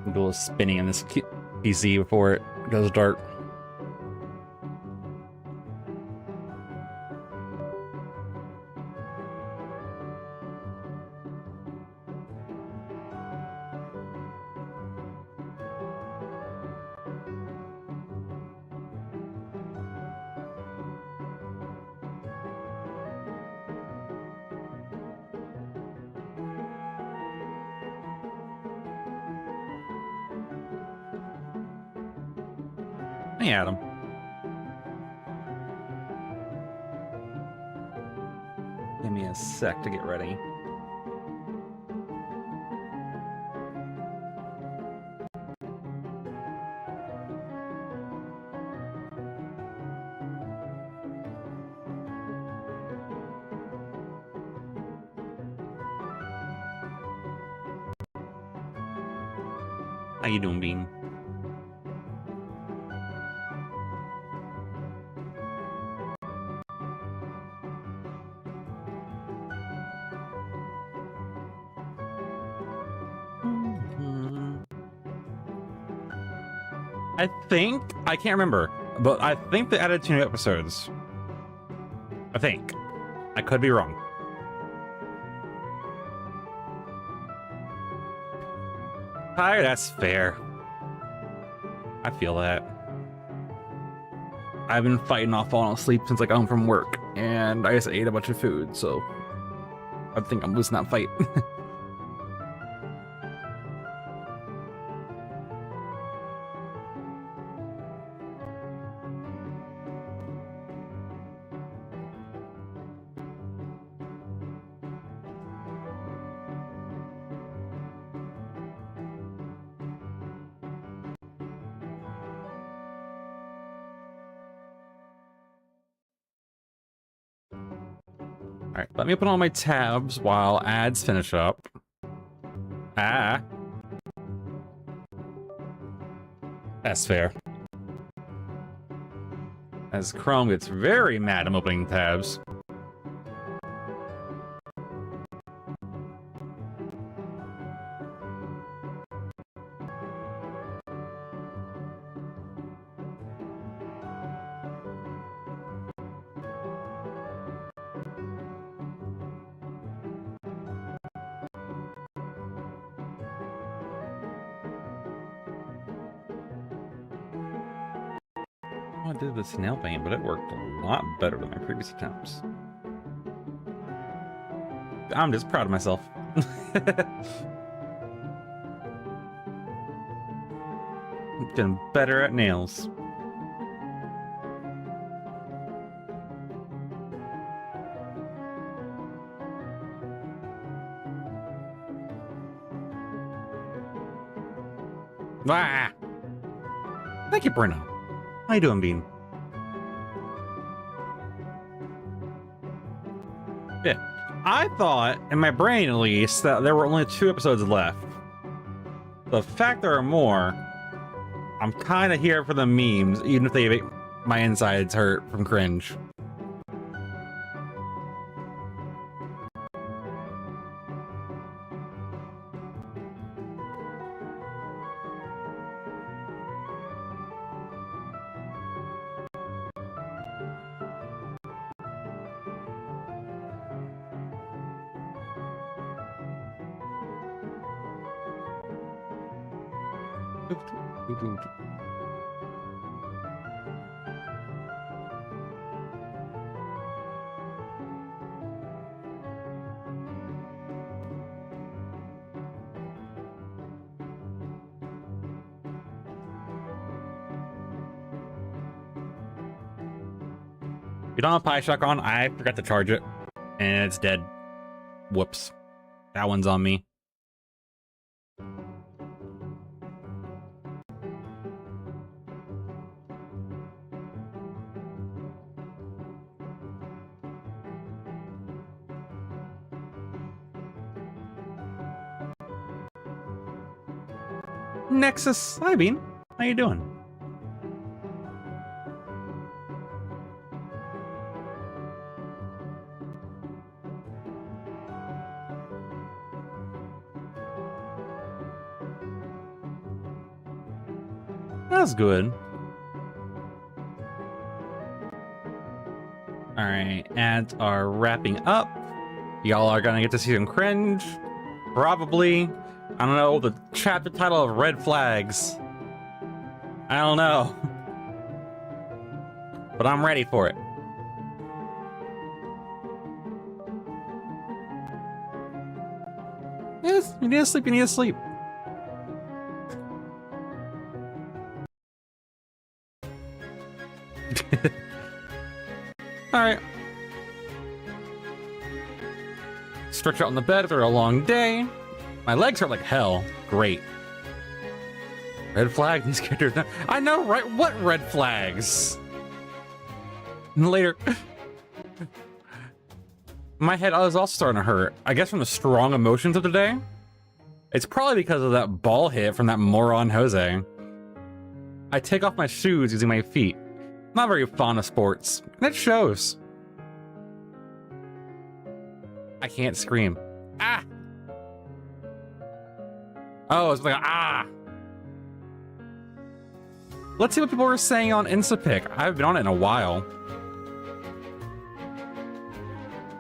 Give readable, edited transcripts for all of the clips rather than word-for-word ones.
Do a little spinning in this PC before it goes dark. Hey, Adam. Give me a sec to get ready. How you doing, Bean? I can't remember, but I think they added 2 new episodes. I think. I could be wrong. Tired, that's fair. I feel that. I've been fighting off falling asleep since I got home from work, and I just ate a bunch of food, so I think I'm losing that fight. All right, let me open all my tabs while ads finish up. That's fair. As Chrome gets very mad, I'm opening tabs. I did the snail paint, but it worked a lot better than my previous attempts. I'm just proud of myself. I'm getting better at nails. Ah! Thank you, Bruno. How you doing, Bean? Yeah. I thought, in my brain at least, that there were only 2 episodes left. The fact there are more, I'm kind of here for the memes, even if they make my insides hurt from cringe. You don't have Pie Shock on? I forgot to charge it, and it's dead. Whoops. That one's on me. Nexus, hi Bean. How you doing? That's good. All right, ads are wrapping up. Y'all are gonna get to see some cringe. Probably. I don't know, the chapter title of Red Flags. I don't know. But I'm ready for it. Yes, you need to sleep, you need to sleep. Alright. Stretch out on the bed after a long day. My legs hurt like hell. Great. Red flag, these characters. I know, right? What red flags? And later. My head was also starting to hurt. I guess from the strong emotions of the day. It's probably because of that ball hit from that moron Jose. I take off my shoes using my feet. I'm not very fond of sports. And it shows. I can't scream. Ah! Oh, it's like, ah! Let's see what people are saying on Instapic. I haven't been on it in a while.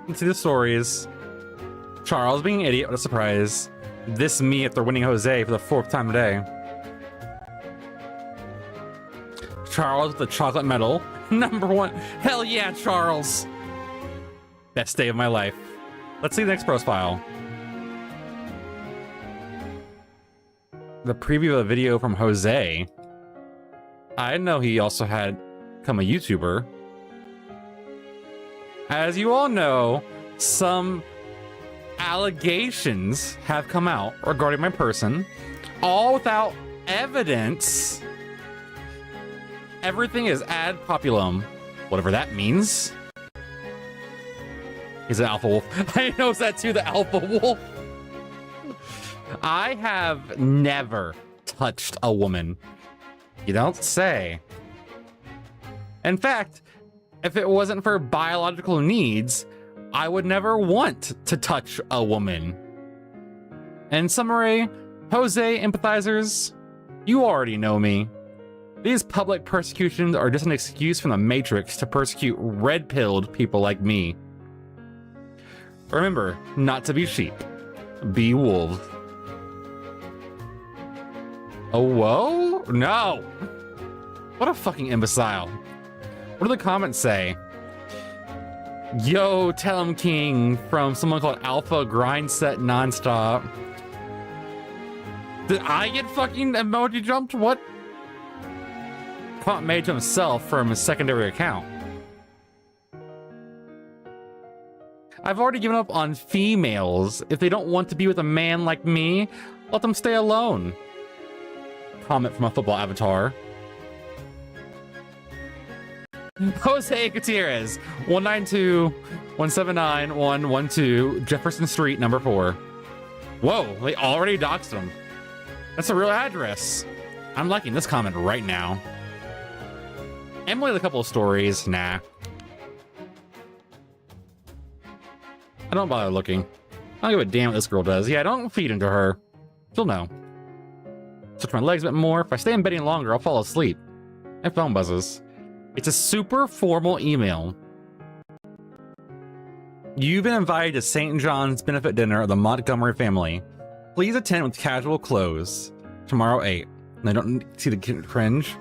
Let's see the stories. Charles being an idiot, what a surprise. This me after winning Jose for the 4th time today. Charles with the chocolate medal. #1. Hell yeah, Charles. Best day of my life. Let's see the next profile. The preview of a video from Jose. I didn't know he also had become a YouTuber. As you all know, some allegations have come out regarding my person, all without evidence. Everything is ad populum, whatever that means. He's an alpha wolf. I know that too, the alpha wolf. I have never touched a woman. You don't say. In fact, if it wasn't for biological needs, I would never want to touch a woman. In summary, Jose empathizers, you already know me. These public persecutions are just an excuse from the Matrix to persecute red-pilled people like me. Remember, not to be sheep. Be wolves. Oh, whoa? No! What a fucking imbecile. What do the comments say? Yo, tell him King from someone called Alpha Grindset Nonstop. Did I get fucking emoji jumped? What? Comment made to himself from his secondary account. I've already given up on females. If they don't want to be with a man like me, let them stay alone. Comment from a football avatar. Jose Gutierrez, 192-179-112 Jefferson Street, number 4. Whoa, they already doxed him. That's a real address. I'm liking this comment right now. Emily with a couple of stories, nah. I don't bother looking. I don't give a damn what this girl does. Yeah, don't feed into her. She'll know. Stretch my legs a bit more. If I stay in bed any longer, I'll fall asleep. My phone buzzes. It's a super formal email. You've been invited to St. John's benefit dinner of the Montgomery family. Please attend with casual clothes. Tomorrow 8. And I don't see the cringe.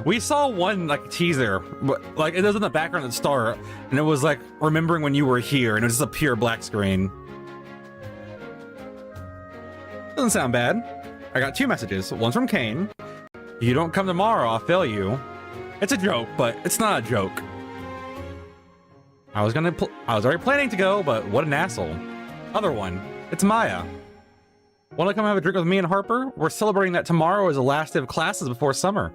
We saw one like teaser, like it was in the background at the start, and it was like remembering when you were here, and it was just a pure black screen. Doesn't sound bad. I got 2 messages. One's from Kane. You don't come tomorrow, I'll fail you. It's a joke, but it's not a joke. I was already planning to go, but what an asshole. Other one. It's Maya. Want to come have a drink with me and Harper? We're celebrating that tomorrow is the last day of classes before summer.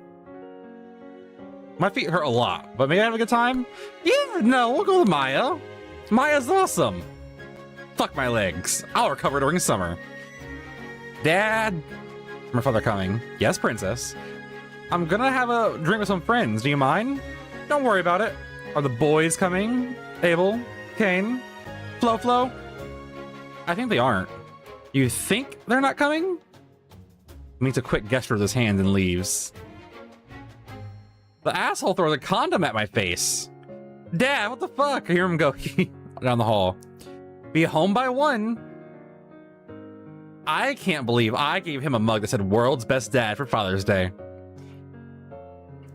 My feet hurt a lot, but maybe I have a good time? Yeah, no, we'll go with Maya. Maya's awesome. Fuck my legs. I'll recover during summer. Dad. My father coming. Yes, princess. I'm gonna have a drink with some friends. Do you mind? Don't worry about it. Are the boys coming? Abel? Kane? Flo? I think they aren't. You think they're not coming? He makes a quick gesture with his hand and leaves. The asshole throws a condom at my face. Dad, what the fuck? I hear him go down the hall. Be home by 1. I can't believe I gave him a mug that said world's best dad for Father's Day.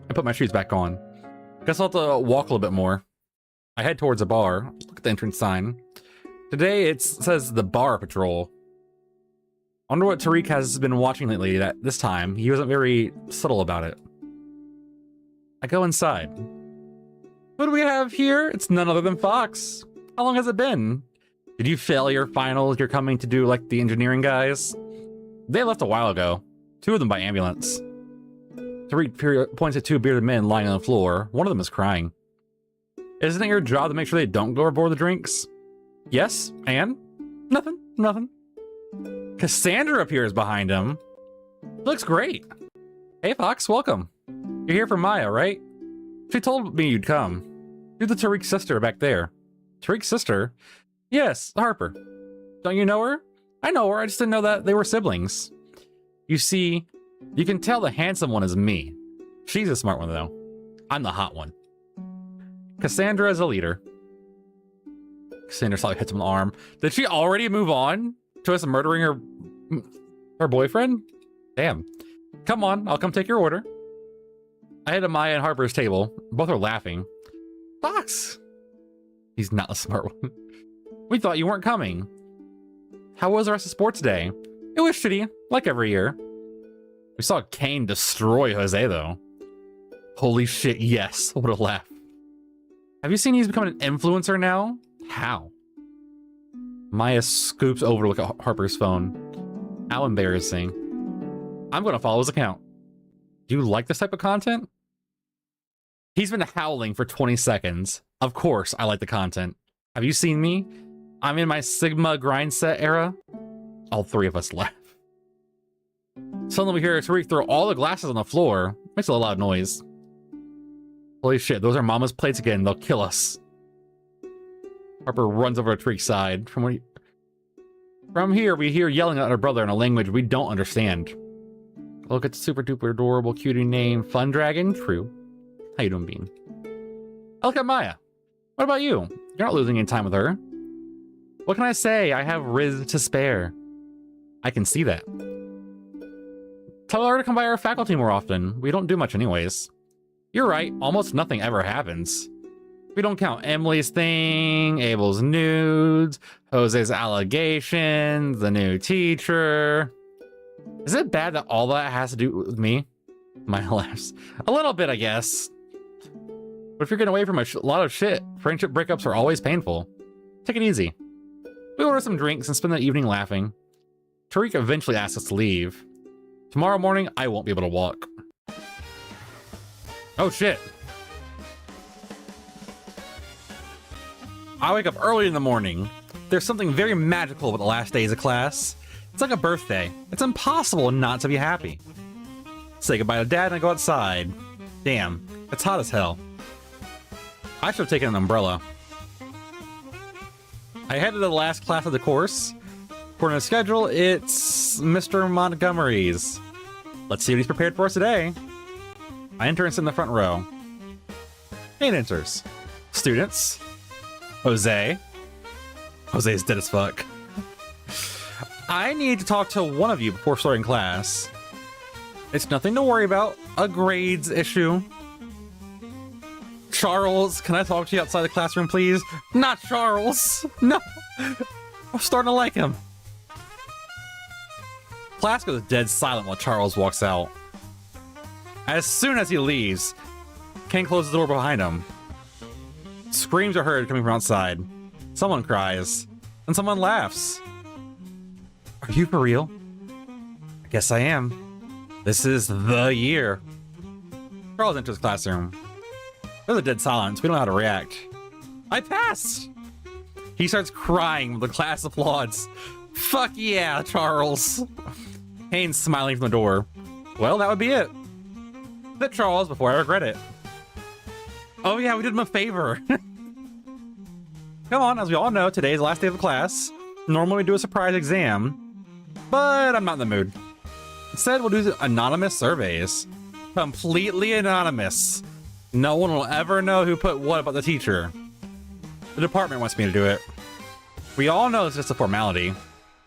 I put my shoes back on. Guess I'll have to walk a little bit more. I head towards a bar. Look at the entrance sign. Today it says the Bar Patrol. I wonder what Tariq has been watching lately. That this time he wasn't very subtle about it. I go inside. What do we have here? It's none other than Fox. How long has it been? Did you fail your finals? You're coming to do like the engineering guys? They left a while ago. 2 of them by ambulance. Tariq points at 2 bearded men lying on the floor. One of them is crying. Isn't it your job to make sure they don't go aboard the drinks? Yes, and? Nothing. Cassandra appears behind him. Looks great. Hey Fox, welcome. You're here for Maya, right? She told me you'd come. You're the Tariq's sister back there. Tariq's sister? Yes, Harper. Don't you know her? I know her, I just didn't know that they were siblings. You see, you can tell the handsome one is me. She's a smart one though. I'm the hot one. Cassandra is a leader. Cassandra slightly hits him on the arm. Did she already move on to us murdering her boyfriend? Damn. Come on, I'll come take your order. I head to Maya and Harper's table. Both are laughing. Fox! He's not the smart one. We thought you weren't coming. How was the rest of sports day? It was shitty, like every year. We saw Kane destroy Jose, though. Holy shit, yes. What a laugh. Have you seen he's becoming an influencer now? How? Maya scoops over to look at Harper's phone. How embarrassing. I'm going to follow his account. Do you like this type of content? He's been howling for 20 seconds. Of course, I like the content. Have you seen me? I'm in my Sigma grind set era. All 3 of us laugh. Suddenly we hear Tariq throw all the glasses on the floor. Makes a loud noise. Holy shit, those are Mama's plates again. They'll kill us. Harper runs over to Tariq's side. From here, we hear yelling at her brother in a language we don't understand. Look at the super duper adorable cutie name, Fun Dragon. True. How you doing, Bean? I look at Maya. What about you? You're not losing any time with her. What can I say? I have Riz to spare. I can see that. Tell her to come by our faculty more often. We don't do much anyways. You're right. Almost nothing ever happens. We don't count Emily's thing, Abel's nudes, Jose's allegations, the new teacher. Is it bad that all that has to do with me? Maya laughs. A little bit, I guess. But if you're getting away from a lot of shit, friendship breakups are always painful. Take it easy. We order some drinks and spend the evening laughing. Tariq eventually asks us to leave. Tomorrow morning, I won't be able to walk. Oh shit. I wake up early in the morning. There's something very magical about the last days of class. It's like a birthday. It's impossible not to be happy. Say goodbye to Dad and I go outside. Damn, it's hot as hell. I should have taken an umbrella. I headed to the last class of the course. According to the schedule, it's Mr. Montgomery's. Let's see what he's prepared for us today. I enter and sit in the front row. Main enters. Students. Jose. Jose is dead as fuck. I need to talk to one of you before starting class. It's nothing to worry about. A grades issue. Charles, can I talk to you outside the classroom, please? Not Charles. No. I'm starting to like him. Class goes dead silent while Charles walks out. As soon as he leaves, Ken closes the door behind him. Screams are heard coming from outside. Someone cries, and someone laughs. Are you for real? I guess I am. This is the year. Charles enters the classroom. There's a dead silence. We don't know how to react. I passed! He starts crying. The class applauds. Fuck yeah, Charles. Haynes smiling from the door. Well, that would be it. Hit Charles before I regret it. Oh yeah, we did him a favor. Come on, as we all know, today's the last day of the class. Normally we do a surprise exam, but I'm not in the mood. Instead, we'll do anonymous surveys. Completely anonymous. No one will ever know who put what about the teacher. The department wants me to do it. We all know it's just a formality.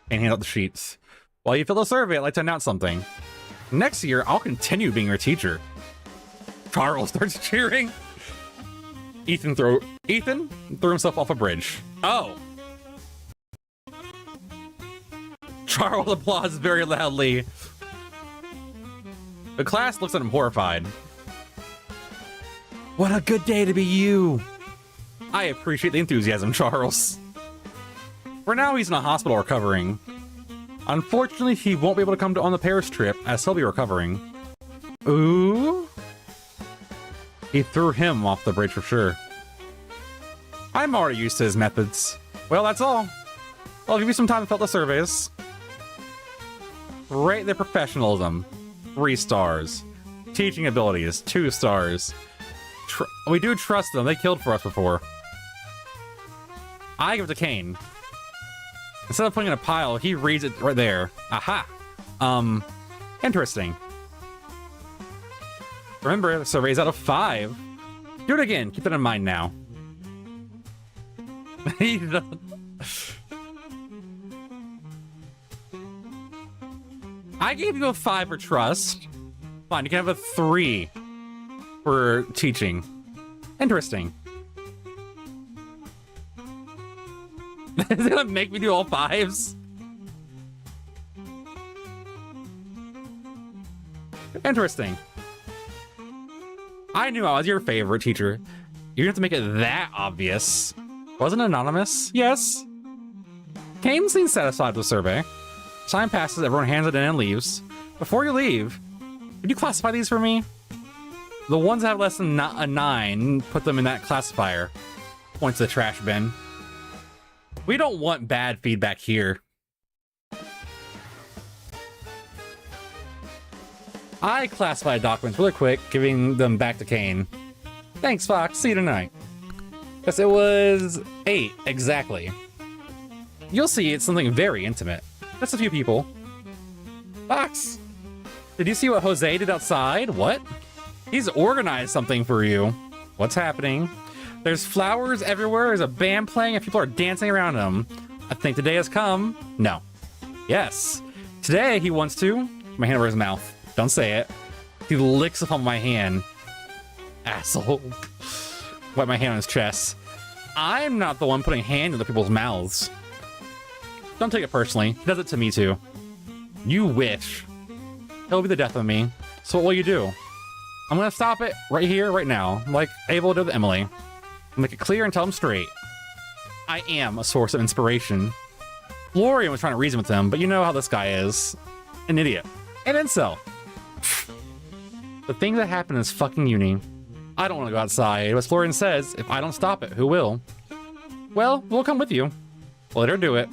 And hand out the sheets. While you fill the survey, I'd like to announce something. Next year, I'll continue being your teacher. Charles starts cheering. Ethan threw himself off a bridge. Oh. Charles applauds very loudly. The class looks at him horrified. What a good day to be you. I appreciate the enthusiasm, Charles. For now, he's in a hospital recovering. Unfortunately, he won't be able to come on the Paris trip as he'll be recovering. Ooh. He threw him off the bridge for sure. I'm already used to his methods. Well, that's all. I'll give you some time to fill out the surveys. Rate their professionalism. 3 stars. Teaching abilities. 2 stars. We do trust them. They killed for us before. I give it to Kane. Instead of putting it in a pile, he reads it right there. Aha. Interesting. Remember, the survey's out of 5. Do it again. Keep that in mind now. I gave you a 5 for trust. Fine, you can have a 3 for teaching. Interesting. Is it gonna make me do all 5s? Interesting. I knew I was your favorite teacher. You didn't have to make it that obvious. Wasn't it anonymous? Yes. Kane seems satisfied with the survey. Time passes, everyone hands it in and leaves. Before you leave, could you classify these for me? The ones that have less than a 9, put them in that classifier. Points to the trash bin. We don't want bad feedback here. I classified documents really quick, giving them back to Kane. Thanks, Fox. See you tonight. Yes, it was 8, exactly. You'll see it's something very intimate. Just a few people. Fox, did you see what Jose did outside? What? He's organized something for you. What's happening? There's flowers everywhere, there's a band playing, and people are dancing around him. I think the day has come. No. Yes. Today, he wants to. My hand over his mouth. Don't say it. He licks upon my hand. Asshole. Wipe my hand on his chest. I'm not the one putting hand in people's mouths. Don't take it personally. He does it to me too. You wish. He'll be the death of me. So what will you do? I'm gonna stop it right here, right now, like Abel did with Emily. Make it clear and tell him straight. I am a source of inspiration. Florian was trying to reason with him, but you know how this guy is. An idiot. An incel. The thing that happened is fucking uni. I don't want to go outside, but as Florian says, if I don't stop it, who will? Well, we'll come with you. Let her do it.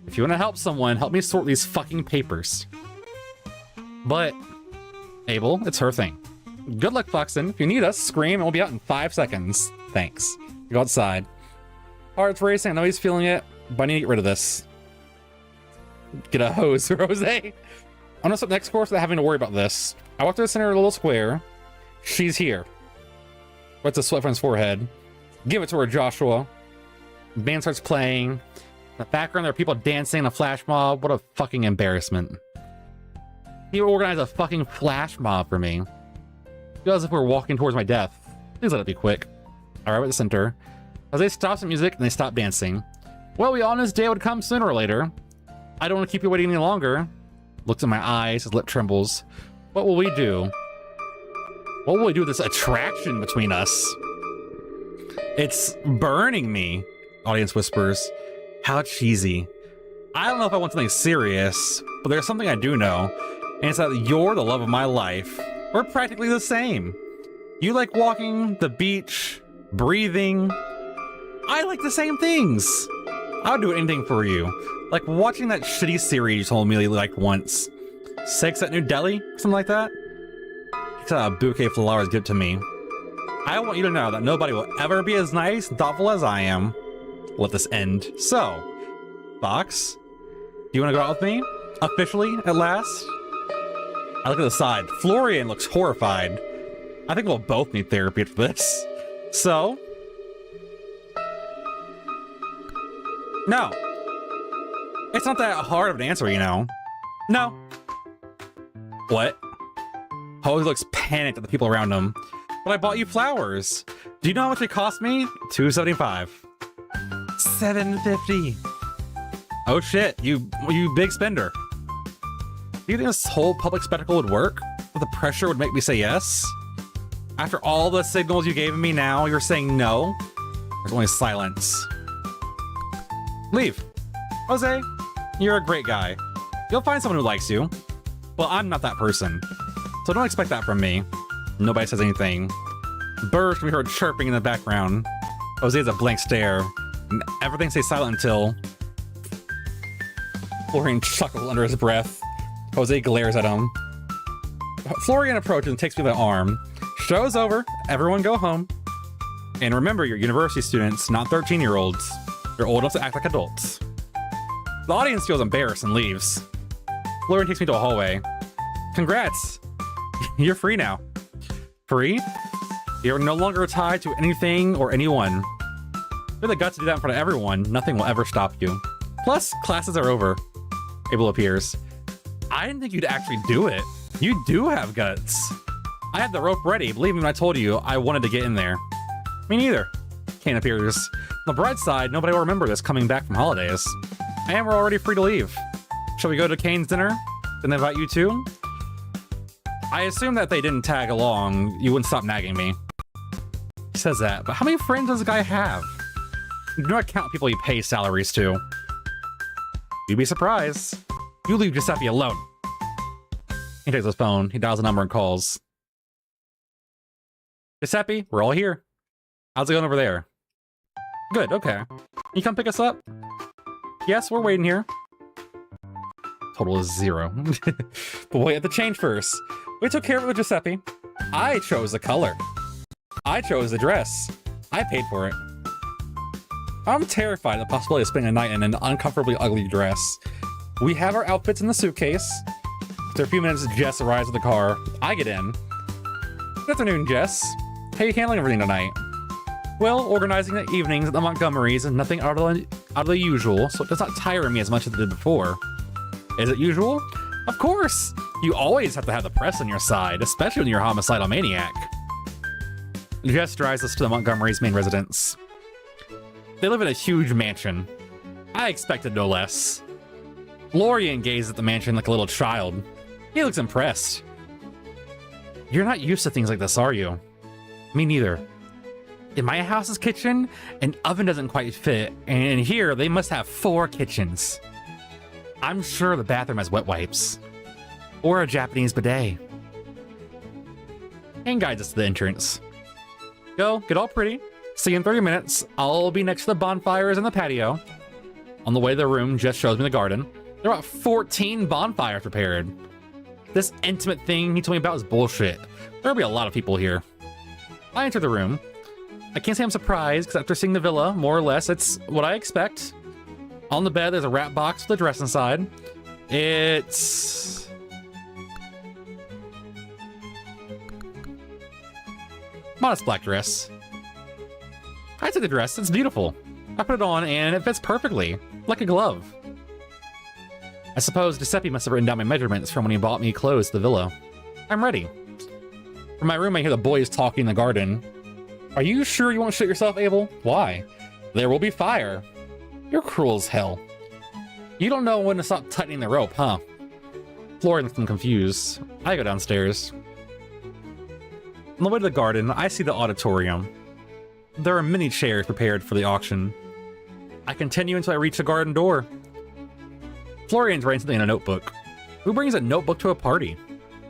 If you want to help someone, help me sort these fucking papers. But, Abel, it's her thing. Good luck, Foxen. If you need us, scream and we'll be out in 5 seconds. Thanks. Go outside. Heart's racing. I know he's feeling it, but I need to get rid of this. Get a hose for Jose. I'm gonna start the next course without having to worry about this. I walk to the center of the little square. She's here. What's the sweat from his forehead? Give it to her, Joshua. The band starts playing. In the background, there are people dancing in a flash mob. What a fucking embarrassment. He organized a fucking flash mob for me. Feels as if we're walking towards my death. Please let it be quick. Alright, we're at the center. Jose stops the music and they stop dancing. Well, we all knew this day would come sooner or later. I don't want to keep you waiting any longer. Looks in my eyes, his lip trembles. What will we do? What will we do with this attraction between us? It's burning me, audience whispers. How cheesy. I don't know if I want something serious, but there's something I do know, and it's that you're the love of my life. We're practically the same. You like walking, the beach, breathing. I like the same things. I would do anything for you. Like watching that shitty series you told me you liked once. Sex at New Delhi? Something like that? It's a bouquet of flowers give to me. I want you to know that nobody will ever be as nice and thoughtful as I am. Let this end. So, Fox, do you want to go out with me? Officially, at last? I look at the side. Florian looks horrified. I think we'll both need therapy for this. So... no. It's not that hard of an answer, you know. No. What? Jose looks panicked at the people around him. But I bought you flowers. Do you know how much they cost me? $2.75. $7.50. Oh shit, you big spender. Do you think this whole public spectacle would work? That the pressure would make me say yes? After all the signals you gave me now, you're saying no? There's only silence. Leave. Jose, you're a great guy. You'll find someone who likes you. Well, I'm not that person. So don't expect that from me. Nobody says anything. Birds can be heard chirping in the background. Jose has a blank stare. And everything stays silent until... Florian chuckles under his breath. Jose glares at him. Florian approaches and takes me by the arm. Show's over. Everyone go home. And remember, you're university students, not 13-year-olds. You're old enough to act like adults. The audience feels embarrassed and leaves. Florian takes me to a hallway. Congrats. You're free now. Free? You're no longer tied to anything or anyone. You have the guts to do that in front of everyone. Nothing will ever stop you. Plus, classes are over. Abel appears. I didn't think you'd actually do it. You do have guts. I had the rope ready. Believe me when I told you I wanted to get in there. Me neither. Kane appears. On the bright side, nobody will remember this coming back from holidays. And we're already free to leave. Shall we go to Kane's dinner? Didn't invite you too? I assume that if they didn't tag along, you wouldn't stop nagging me. He says that, but how many friends does this guy have? Do not count people he pays salaries to. You'd be surprised. You leave Giuseppe alone. He takes his phone, he dials a number and calls. Giuseppe, we're all here. How's it going over there? Good, okay. Can you come pick us up? Yes, we're waiting here. Total is 0. But we have to change first. We took care of it with Giuseppe. I chose the color. I chose the dress. I paid for it. I'm terrified of the possibility of spending a night in an uncomfortably ugly dress. We have our outfits in the suitcase. After a few minutes, Jess arrives with the car. I get in. Good afternoon, Jess. How are you handling everything tonight? Well, organizing the evenings at the Montgomerys is nothing out of the usual, so it does not tire me as much as it did before. Is it usual? Of course! You always have to have the press on your side, especially when you're a homicidal maniac. Jess drives us to the Montgomerys' main residence. They live in a huge mansion. I expected no less. Florian gazes at the mansion like a little child. He looks impressed. You're not used to things like this, are you? Me neither. In my house's kitchen, an oven doesn't quite fit, and in here, they must have 4 kitchens. I'm sure the bathroom has wet wipes. Or a Japanese bidet. And guides us to the entrance. Go, get all pretty. See you in 30 minutes. I'll be next to the bonfires in the patio. On the way to the room, Jess shows me the garden. There are about 14 bonfires prepared. This intimate thing he told me about is bullshit. There'll be a lot of people here. I enter the room. I can't say I'm surprised, because after seeing the villa, more or less, it's what I expect. On the bed, there's a wrap box with a dress inside. It's... modest black dress. I took the dress, it's beautiful. I put it on and it fits perfectly, like a glove. I suppose Giuseppe must have written down my measurements from when he bought me clothes at the villa. I'm ready. From my room, I hear the boys talking in the garden. Are you sure you won't shoot yourself, Abel? Why? There will be fire. You're cruel as hell. You don't know when to stop tightening the rope, huh? Florian looks confused. I go downstairs. On the way to the garden, I see the auditorium. There are many chairs prepared for the auction. I continue until I reach the garden door. Florian's writing something in a notebook. Who brings a notebook to a party?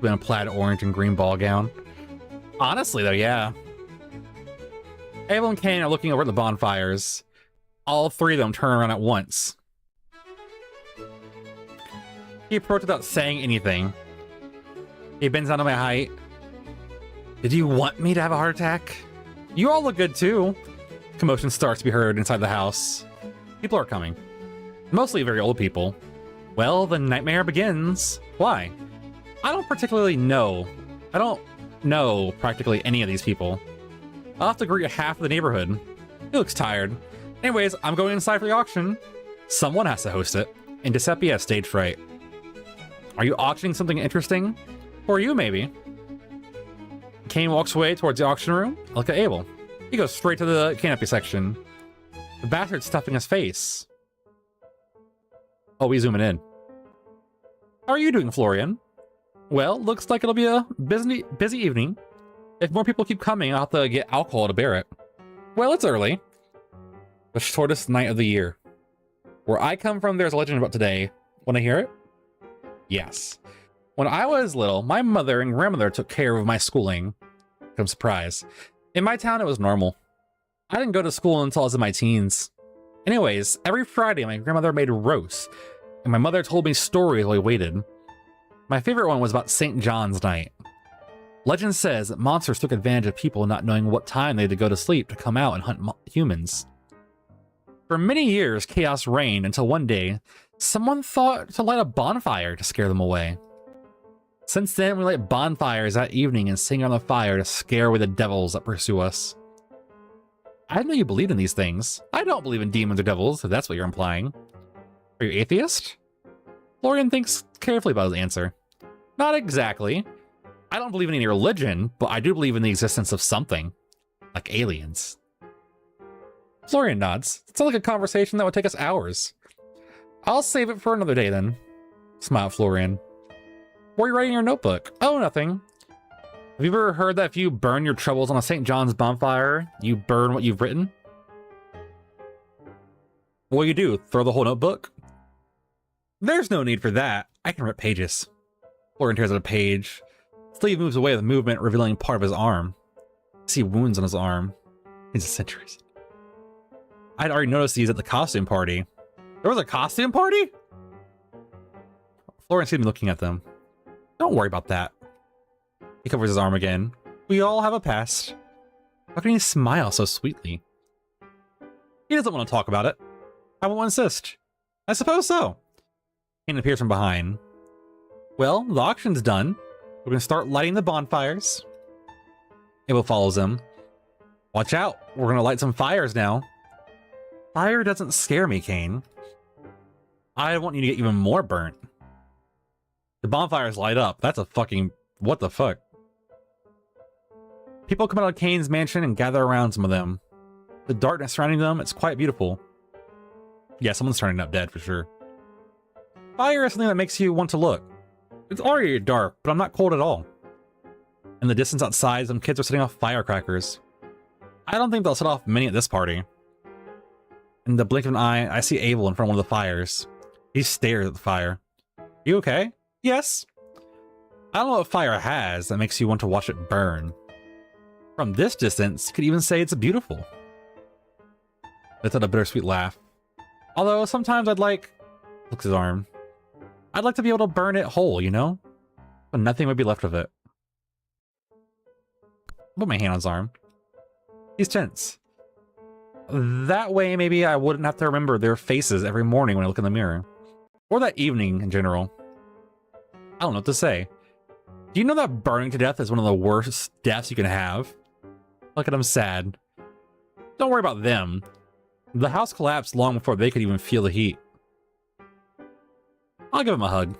In a plaid orange and green ball gown. Honestly though, yeah. Abel and Kane are looking over at the bonfires. All 3 of them turn around at once. He approached without saying anything. He bends down to my height. Did you want me to have a heart attack? You all look good too. Commotion starts to be heard inside the house. People are coming. Mostly very old people. Well, the nightmare begins. Why? I don't particularly know. I don't know practically any of these people. I'll have to greet half of the neighborhood. He looks tired. Anyways, I'm going inside for the auction. Someone has to host it. And Giuseppe has stage fright. Are you auctioning something interesting? Or you, maybe? Kane walks away towards the auction room. I look at Abel. He goes straight to the canopy section. The bastard's stuffing his face. Oh, he's zooming in. How are you doing, Florian? Well, looks like it'll be a busy evening. If more people keep coming, I'll have to get alcohol to bear it. Well, it's early. The shortest night of the year. Where I come from, there's a legend about today. Want to hear it? Yes. When I was little, my mother and grandmother took care of my schooling. I'm surprised. In my town, it was normal. I didn't go to school until I was in my teens. Anyways, every Friday, my grandmother made roasts, and my mother told me stories while we waited. My favorite one was about St. John's Night. Legend says that monsters took advantage of people not knowing what time they had to go to sleep to come out and hunt humans. For many years, chaos reigned until one day, someone thought to light a bonfire to scare them away. Since then, we light bonfires that evening and sing on the fire to scare away the devils that pursue us. I didn't know you believed in these things. I don't believe in demons or devils, if that's what you're implying. Are you atheist? Florian thinks carefully about his answer. Not exactly. I don't believe in any religion, but I do believe in the existence of something. Like aliens. Florian nods. It sounds like a conversation that would take us hours. I'll save it for another day then. Smile, Florian. What are you writing in your notebook? Oh, nothing. Have you ever heard that if you burn your troubles on a St. John's bonfire, you burn what you've written? What do you do? Throw the whole notebook? There's no need for that. I can rip pages. Florian tears at a page. Sleeve moves away with movement, revealing part of his arm. I see wounds on his arm. He's a centurist. I'd already noticed these at the costume party. There was a costume party? Florian seemed looking at them. Don't worry about that. He covers his arm again. We all have a past. How can he smile so sweetly? He doesn't want to talk about it. I won't insist. I suppose so. Kane appears from behind. Well, the auction's done. We're going to start lighting the bonfires. Abel follows him. Watch out. We're going to light some fires now. Fire doesn't scare me, Kane. I want you to get even more burnt. The bonfires light up. That's a fucking... what the fuck? People come out of Kane's mansion and gather around some of them. The darkness surrounding them, it's quite beautiful. Yeah, someone's turning up dead for sure. Fire is something that makes you want to look. It's already dark, but I'm not cold at all. In the distance outside, some kids are setting off firecrackers. I don't think they'll set off many at this party. In the blink of an eye, I see Abel in front of one of the fires. He stares at the fire. You okay? Yes. I don't know what fire has that makes you want to watch it burn. From this distance, you could even say it's beautiful. That's a bittersweet laugh. Although sometimes I'd like... looks at his arm. I'd like to be able to burn it whole, you know? But nothing would be left of it. Put my hand on his arm. He's tense. That way, maybe I wouldn't have to remember their faces every morning when I look in the mirror. Or that evening in general. I don't know what to say. Do you know that burning to death is one of the worst deaths you can have? Look at them sad. Don't worry about them. The house collapsed long before they could even feel the heat. I'll give him a hug.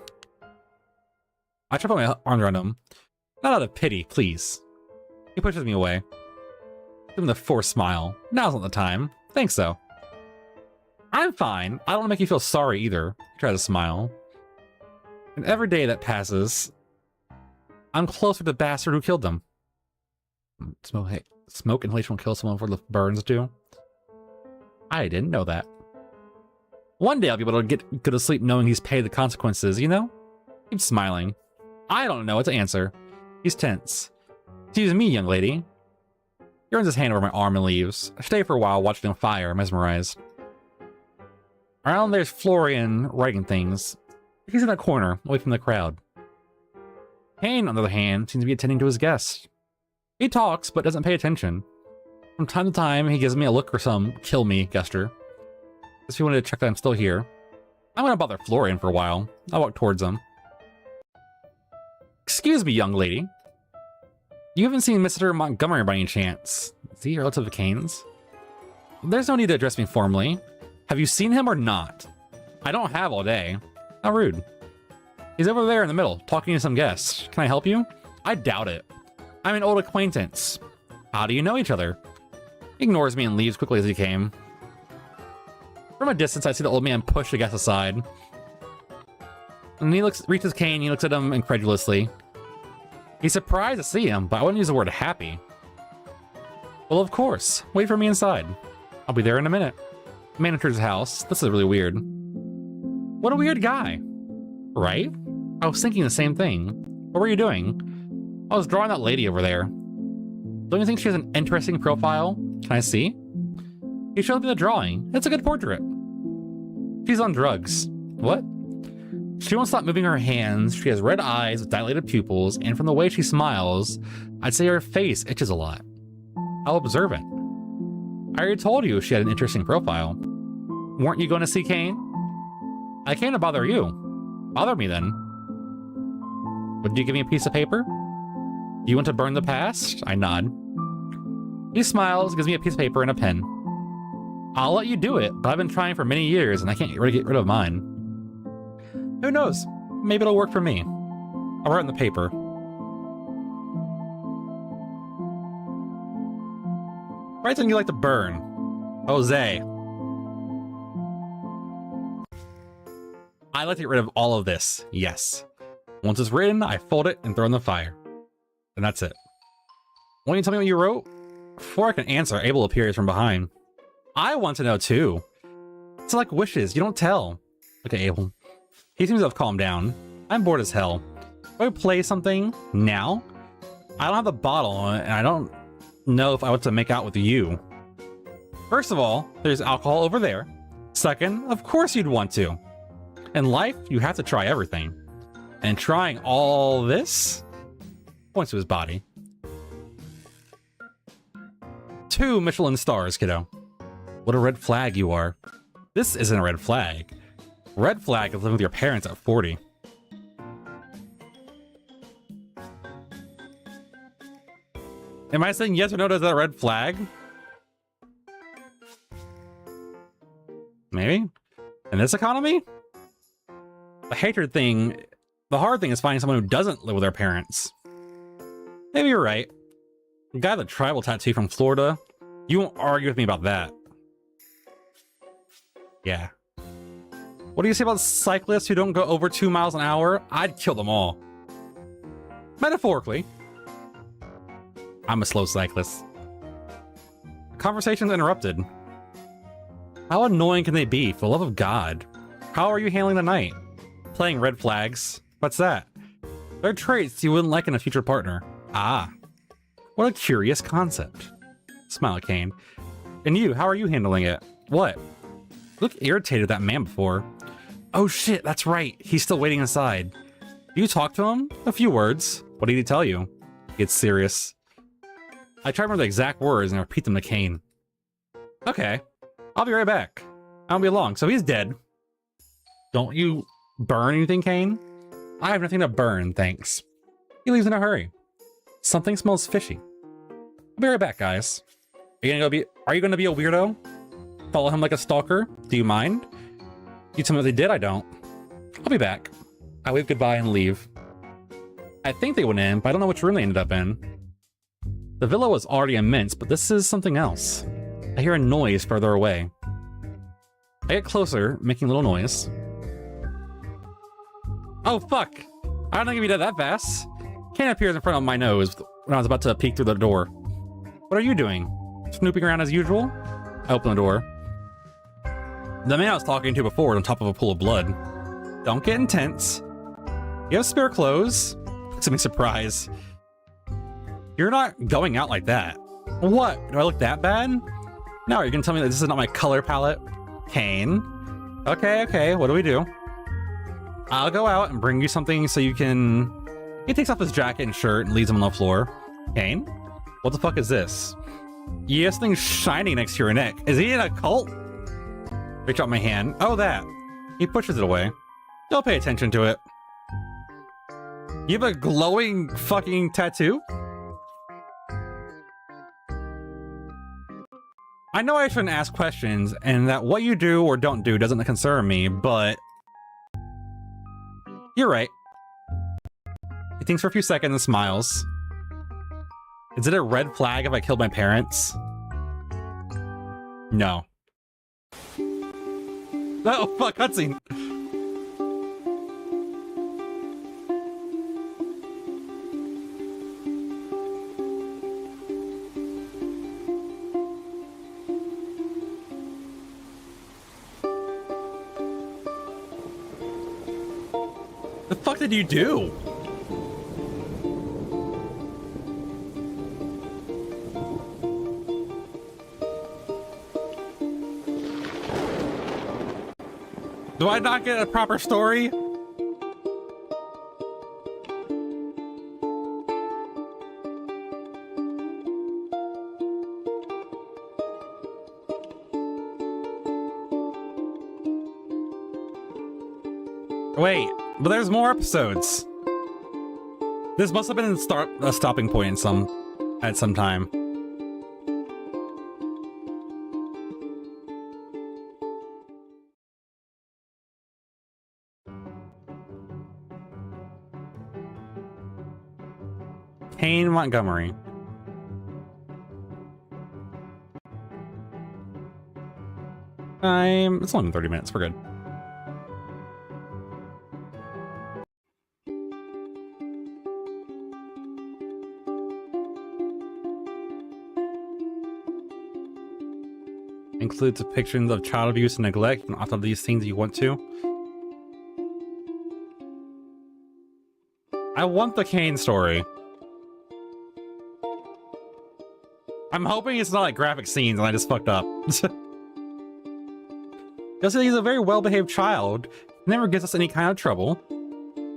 I try to put my arms around him. Not out of pity, please. He pushes me away. Give him the forced smile. Now's not the time. Thanks, though. I'm fine. I don't want to make you feel sorry either. Try to smile. And every day that passes, I'm closer to the bastard who killed them. Smoke inhalation will kill someone before the burns do? I didn't know that. One day I'll be able to go to sleep knowing he's paid the consequences, you know? Keep smiling. I don't know what to answer. He's tense. Excuse me, young lady. He runs his hand over my arm and leaves. I stay for a while watching the fire, mesmerized. Around there's Florian writing things. He's in a corner, away from the crowd. Kane, on the other hand, seems to be attending to his guests. He talks, but doesn't pay attention. From time to time, he gives me a look or some kill me gesture. As if he wanted to check that I'm still here. I'm gonna bother Florian for a while. I'll walk towards him. Excuse me, young lady. You haven't seen Mr. Montgomery by any chance. Is he a relative of Kane's? There's no need to address me formally. Have you seen him or not? I don't have all day. How rude. He's over there in the middle, talking to some guests. Can I help you? I doubt it. I'm an old acquaintance. How do you know each other? He ignores me and leaves quickly as he came. From a distance, I see the old man push the guest aside. And he reaches Kane, he looks at him incredulously. He's surprised to see him, but I wouldn't use the word happy. Well, of course. Wait for me inside. I'll be there in a minute. Manager's house. This is really weird. What a weird guy. Right? I was thinking the same thing. What were you doing? I was drawing that lady over there. Don't you think she has an interesting profile? Can I see? He showed me the drawing. It's a good portrait. She's on drugs. What? She won't stop moving her hands. She has red eyes with dilated pupils, and from the way she smiles, I'd say her face itches a lot. I'll observe it. I already told you she had an interesting profile. Weren't you going to see Kane? I came to bother you. Bother me then. Would you give me a piece of paper? Do you want to burn the past? I nod. He smiles, gives me a piece of paper and a pen. I'll let you do it, but I've been trying for many years and I can't get rid of mine. Who knows? Maybe it'll work for me. I'll write on the paper. Write something you like to burn. Jose. I like to get rid of all of this. Yes. Once it's written, I fold it and throw it in the fire. And that's it. Won't you tell me what you wrote? Before I can answer, Abel appears from behind. I want to know too. It's like wishes, you don't tell. Look at Abel. He seems to have calmed down. I'm bored as hell. Do I play something now? I don't have the bottle, and I don't know if I want to make out with you. First of all, there's alcohol over there. Second, of course you'd want to. In life, you have to try everything. And trying all this? Points to his body. 2 Michelin stars, kiddo. What a red flag you are. This isn't a red flag. Red flag is living with your parents at 40. Am I saying yes or no to that red flag? Maybe? In this economy? The hatred thing, the hard thing is finding someone who doesn't live with their parents. Maybe you're right. The guy with the tribal tattoo from Florida, you won't argue with me about that. Yeah. What do you say about cyclists who don't go over 2 miles an hour? I'd kill them all. Metaphorically. I'm a slow cyclist. Conversation's interrupted. How annoying can they be, for the love of God? How are you handling the night? Playing red flags? What's that? They're traits you wouldn't like in a future partner. Ah. What a curious concept. Smile at Kane. And you, how are you handling it? What? You look irritated at that man before. Oh shit, that's right. He's still waiting inside. You talk to him? A few words. What did he tell you? It's serious. I try to remember the exact words and I repeat them to Kane. Okay. I'll be right back. I won't be long. So he's dead. Don't you burn anything, Kane? I have nothing to burn, thanks. He leaves in a hurry. Something smells fishy. I'll be right back, guys. Are you gonna be a weirdo? Follow him like a stalker? Do you mind? You tell me what they did, I don't. I'll be back. I wave goodbye and leave. I think they went in, but I don't know which room they ended up in. The villa was already immense, but this is something else. I hear a noise further away. I get closer, making a little noise. Oh, fuck! I don't think it'd be dead that fast. Kane appears in front of my nose when I was about to peek through the door. What are you doing? Snooping around as usual? I open the door. The man I was talking to before was on top of a pool of blood. Don't get intense. You have spare clothes? Looks at me surprised. You're not going out like that. What? Do I look that bad? No, you're gonna tell me that this is not my color palette? Kane. Okay, what do we do? I'll go out and bring you something so you can... He takes off his jacket and shirt and leaves them on the floor. Kane? What the fuck is this? You have something shining next to your neck. Is he in a cult? Reach out my hand. Oh, that. He pushes it away. Don't pay attention to it. You have a glowing fucking tattoo? I know I shouldn't ask questions, and that what you do or don't do doesn't concern me, but... You're right. He thinks for a few seconds and smiles. Is it a red flag if I killed my parents? No. Oh, fuck, cutscene! The fuck did you do? Do I not get a proper story? Wait, but there's more episodes. This must have been a stopping point at some time. Kane Montgomery. It's only been 30 minutes, we're good. Includes depictions of child abuse and neglect, and often these things you want to. I want the Kane story. I'm hoping it's not like graphic scenes and I just fucked up. You'll see he's a very well-behaved child. He never gives us any kind of trouble.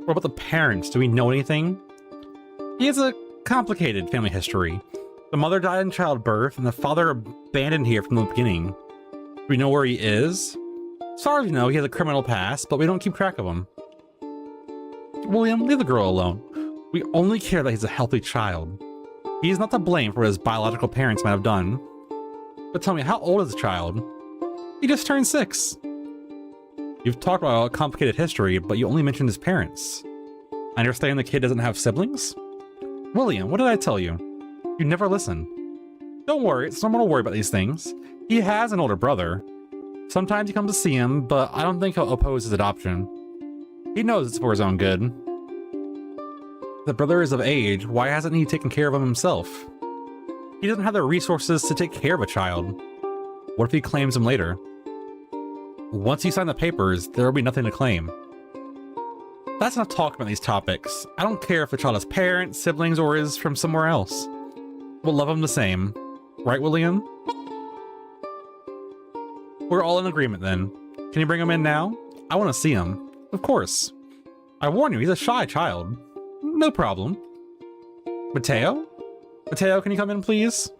What about the parents? Do we know anything? He has a complicated family history. The mother died in childbirth, and the father abandoned here from the beginning. Do we know where he is? As far as we know, he has a criminal past, but we don't keep track of him. William, leave the girl alone. We only care that he's a healthy child. He is not to blame for what his biological parents might have done. But tell me, how old is the child? He just turned 6. You've talked about a complicated history, but you only mentioned his parents. I understand the kid doesn't have siblings? William, what did I tell you? You never listen. Don't worry, someone will worry about these things. He has an older brother. Sometimes he comes to see him, but I don't think he'll oppose his adoption. He knows it's for his own good. The brother is of age, why hasn't he taken care of him himself? He doesn't have the resources to take care of a child. What if he claims him later? Once you sign the papers, there will be nothing to claim. That's enough talk about these topics. I don't care if the child has parents, siblings, or is from somewhere else. We'll love him the same. Right, William? We're all in agreement then. Can you bring him in now? I want to see him. Of course. I warn you, he's a shy child. No problem. Mateo? Mateo, can you come in, please?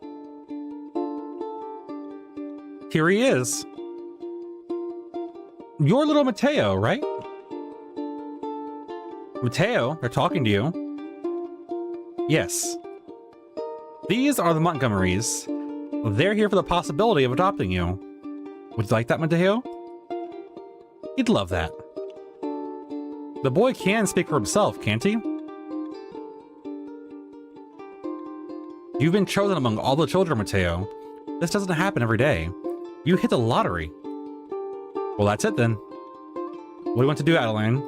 Here he is. You're little Mateo, right? Mateo, they're talking to you. Yes. These are the Montgomerys. They're here for the possibility of adopting you. Would you like that, Mateo? He'd love that. The boy can speak for himself, can't he? You've been chosen among all the children, Mateo. This doesn't happen every day. You hit the lottery. Well, that's it then. What do you want to do, Adeline?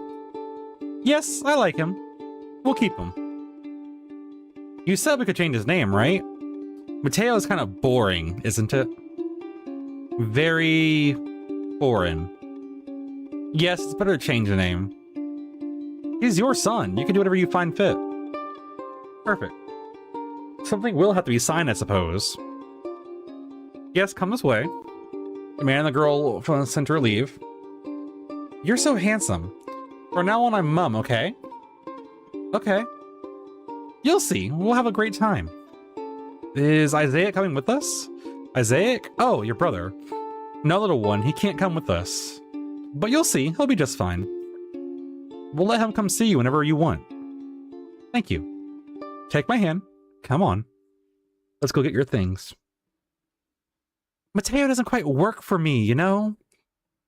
Yes, I like him. We'll keep him. You said we could change his name, right? Mateo is kind of boring, isn't it? Very foreign. Yes, it's better to change the name. He's your son. You can do whatever you find fit. Perfect. Something will have to be signed, I suppose. Yes, come this way. The man and the girl from the center leave. You're so handsome. From now on, I'm Mum, okay? Okay. You'll see. We'll have a great time. Is Isaiah coming with us? Isaiah? Oh, your brother. No, little one. He can't come with us. But you'll see. He'll be just fine. We'll let him come see you whenever you want. Thank you. Take my hand. Come on. Let's go get your things. Mateo doesn't quite work for me, you know?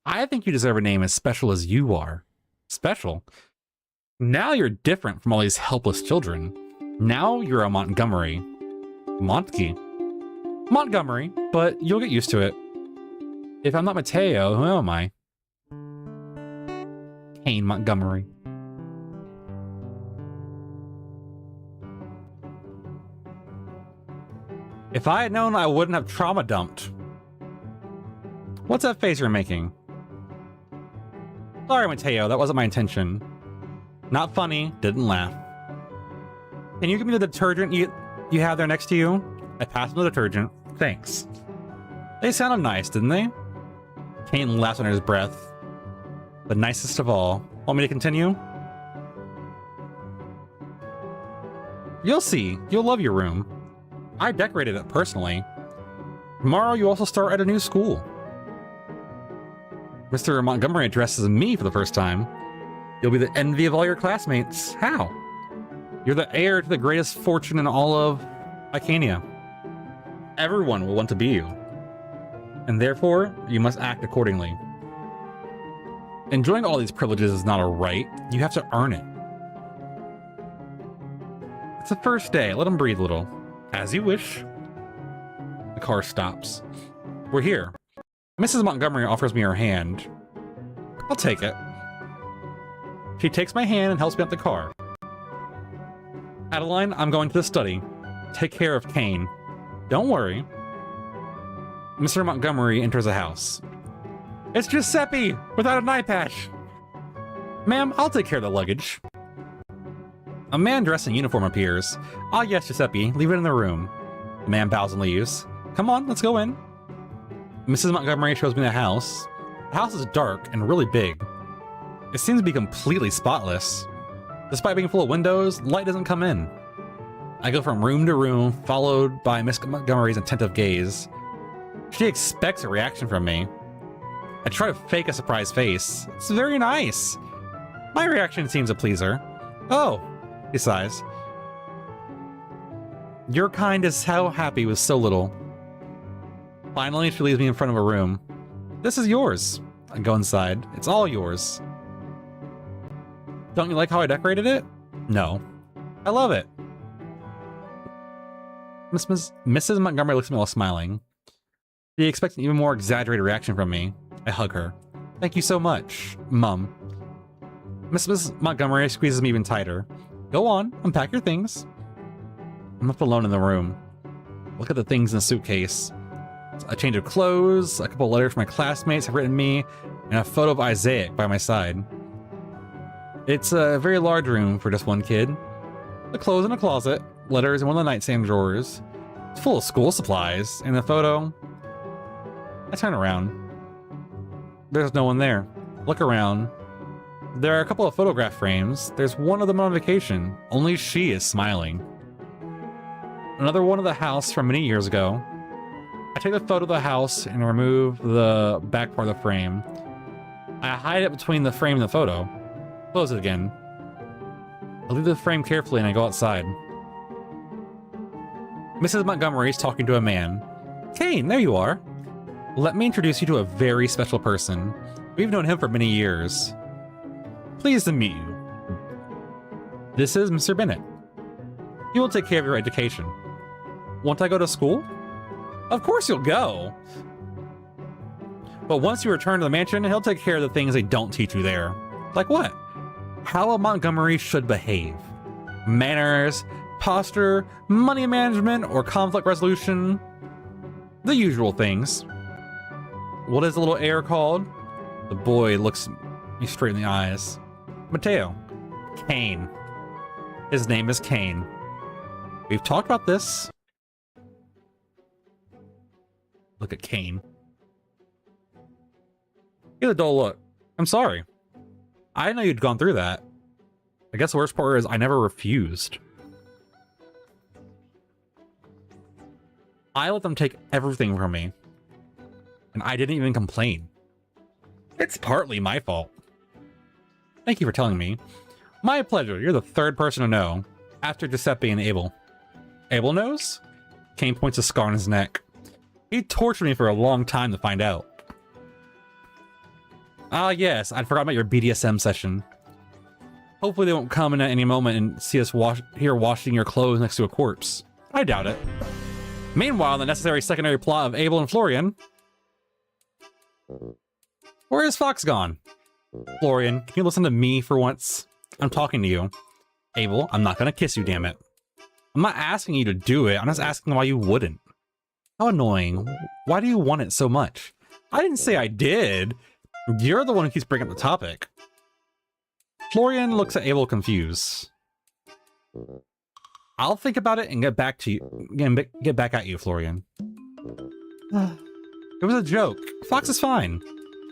I think you deserve a name as special as you are. Special? Now you're different from all these helpless children. Now you're a Montgomery. Montke. Montgomery, but you'll get used to it. If I'm not Mateo, who am I? Kane Montgomery. If I had known, I wouldn't have trauma dumped. What's that face you're making? Sorry, Mateo, that wasn't my intention. Not funny, didn't laugh. Can you give me the detergent you have there next to you? I passed him the detergent. Thanks. They sounded nice, didn't they? Kane laughs under his breath. The nicest of all. Want me to continue? You'll see. You'll love your room. I decorated it personally. Tomorrow you also start at a new school. Mr. Montgomery addresses me for the first time. You'll be the envy of all your classmates. How? You're the heir to the greatest fortune in all of Icania. Everyone will want to be you. And therefore, you must act accordingly. Enjoying all these privileges is not a right. You have to earn it. It's the first day. Let him breathe a little. As you wish. The car stops. We're here. Mrs. Montgomery offers me her hand. I'll take it. She takes my hand and helps me up the car. Adeline, I'm going to the study. Take care of Kane. Don't worry. Mr. Montgomery enters the house. It's Giuseppe without an eye patch. Ma'am, I'll take care of the luggage. A man dressed in uniform appears. Ah, yes, Giuseppe. Leave it in the room. The man bows and leaves. Come on, let's go in. Mrs. Montgomery shows me the house. The house is dark and really big. It seems to be completely spotless. Despite being full of windows, light doesn't come in. I go from room to room, followed by Miss Montgomery's attentive gaze. She expects a reaction from me. I try to fake a surprised face. It's very nice. My reaction seems to please her. Oh, he sighs. Your kind is so happy with so little. Finally, she leaves me in front of a room. This is yours. I go inside. It's all yours. Don't you like how I decorated it? No. I love it. Mrs. Montgomery looks at me while smiling. She expects an even more exaggerated reaction from me. I hug her. Thank you so much, Mum. Mrs. Montgomery squeezes me even tighter. Go on, unpack your things. I'm left alone in the room. Look at the things in the suitcase. A change of clothes, a couple letters from my classmates have written me, and a photo of Isaac by my side. It's a very large room for just one kid. The clothes in a closet, letters in one of the nightstand drawers. It's full of school supplies, and the photo... I turn around. There's no one there. Look around. There are a couple of photograph frames. There's one of them on vacation. Only she is smiling. Another one of the house from many years ago. I take the photo of the house and remove the back part of the frame. I hide it between the frame and the photo. Close it again. I leave the frame carefully and I go outside. Mrs. Montgomery is talking to a man. Kane, there you are. Let me introduce you to a very special person. We've known him for many years. Pleased to meet you. This is Mr. Bennett. He will take care of your education. Won't I go to school? Of course you'll go. But once you return to the mansion, he'll take care of the things they don't teach you there. Like what? How a Montgomery should behave. Manners, posture, money management, or conflict resolution. The usual things. What is the little heir called? The boy looks me straight in the eyes. Mateo. Kane. His name is Kane. We've talked about this. Look at Kane. Give a dull look. I'm sorry. I didn't know you'd gone through that. I guess the worst part is I never refused. I let them take everything from me. And I didn't even complain. It's partly my fault. Thank you for telling me. My pleasure. You're the third person to know. After Giuseppe and Abel. Abel knows? Kane points a scar on his neck. He tortured me for a long time to find out. Ah, yes, I'd forgotten about your BDSM session. Hopefully they won't come in at any moment and see us here washing your clothes next to a corpse. I doubt it. Meanwhile, the necessary secondary plot of Abel and Florian. Where is Fox gone? Florian, can you listen to me for once? I'm talking to you. Abel, I'm not gonna kiss you, damn it. I'm not asking you to do it, I'm just asking why you wouldn't. How annoying. Why do you want it so much? I didn't say I did. You're the one who keeps bringing up the topic. Florian looks at Abel confused. I'll think about it and get back to you. Get back at you, Florian. It was a joke. Fox is fine.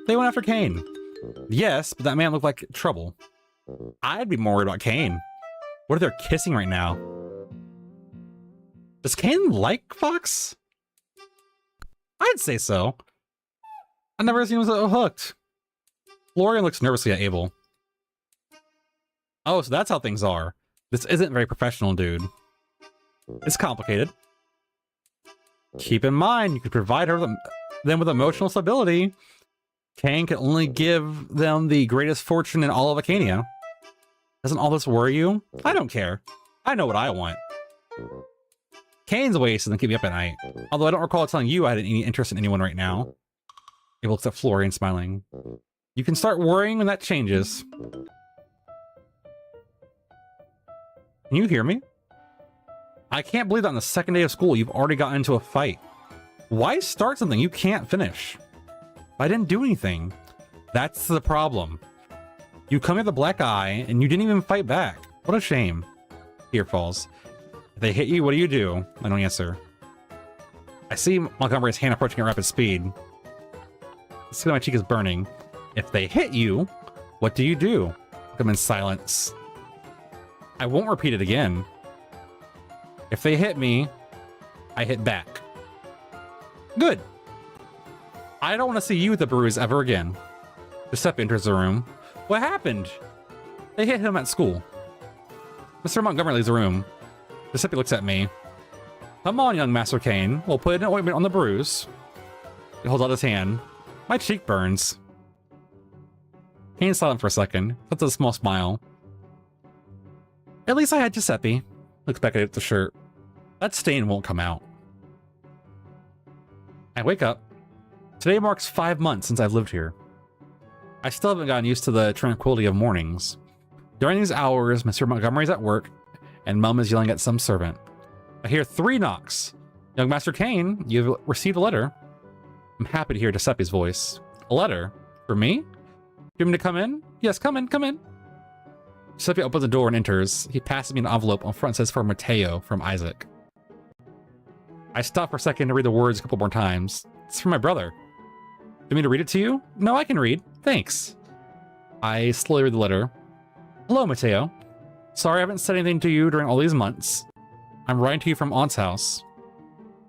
They went after Kane. Yes, but that man looked like trouble. I'd be more worried about Kane. What if they're kissing right now? Does Kane like Fox? I'd say so. I've never seen him so hooked. Florian looks nervously at Abel. Oh, so that's how things are. This isn't very professional, dude. It's complicated. Keep in mind, you could provide them with emotional stability. Kane can only give them the greatest fortune in all of Acania. Doesn't all this worry you? I don't care. I know what I want. Kane's waste doesn't keep me up at night. Although I don't recall telling you I had any interest in anyone right now. He looks at Florian, smiling. You can start worrying when that changes. Can you hear me? I can't believe that on the second day of school you've already gotten into a fight. Why start something you can't finish? I didn't do anything. That's the problem. You come with a black eye and you didn't even fight back. What a shame. Here falls. If they hit you, what do? I don't answer. I see Montgomery's hand approaching at rapid speed. The skin on my cheek is burning. If they hit you, what do? I'm in silence. I won't repeat it again. If they hit me, I hit back. Good. I don't want to see you with a bruise ever again. Giuseppe enters the room. What happened? They hit him at school. Mr. Montgomery leaves the room. Giuseppe looks at me. Come on, young Master Kane. We'll put an ointment on the bruise. He holds out his hand. My cheek burns. Kane's silent for a second. Puts a small smile. At least I had Giuseppe. Looks back at the shirt. That stain won't come out. I wake up. Today marks 5 months since I've lived here. I still haven't gotten used to the tranquility of mornings. During these hours, Mr. Montgomery's at work, and Mum is yelling at some servant. I hear 3 knocks. Young Master Kane, you've received a letter. I'm happy to hear Giuseppe's voice. A letter? For me? Do you want me to come in? Yes, come in, come in. Giuseppe opens the door and enters. He passes me an envelope. On front says for Matteo from Isaac. I stop for a second to read the words a couple more times. It's from my brother. Do you want me to read it to you? No, I can read. Thanks. I slowly read the letter. Hello, Matteo. Sorry I haven't said anything to you during all these months. I'm writing to you from Aunt's house.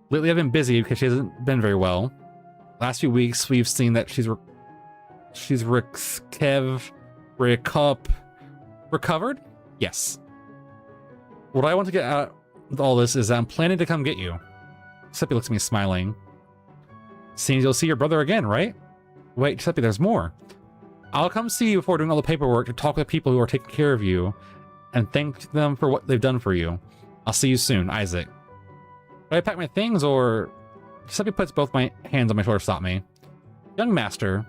Lately I've been busy because she hasn't been very well. Last few weeks we've seen that she's recovered? Yes. What I want to get out with all this is that I'm planning to come get you. Giuseppe looks at me smiling. Seems you'll see your brother again, right? Wait, Giuseppe, there's more. I'll come see you before doing all the paperwork to talk with people who are taking care of you and thank them for what they've done for you. I'll see you soon, Isaac. Do I pack my things or... Giuseppe puts both my hands on my shoulder to stop me. Young Master,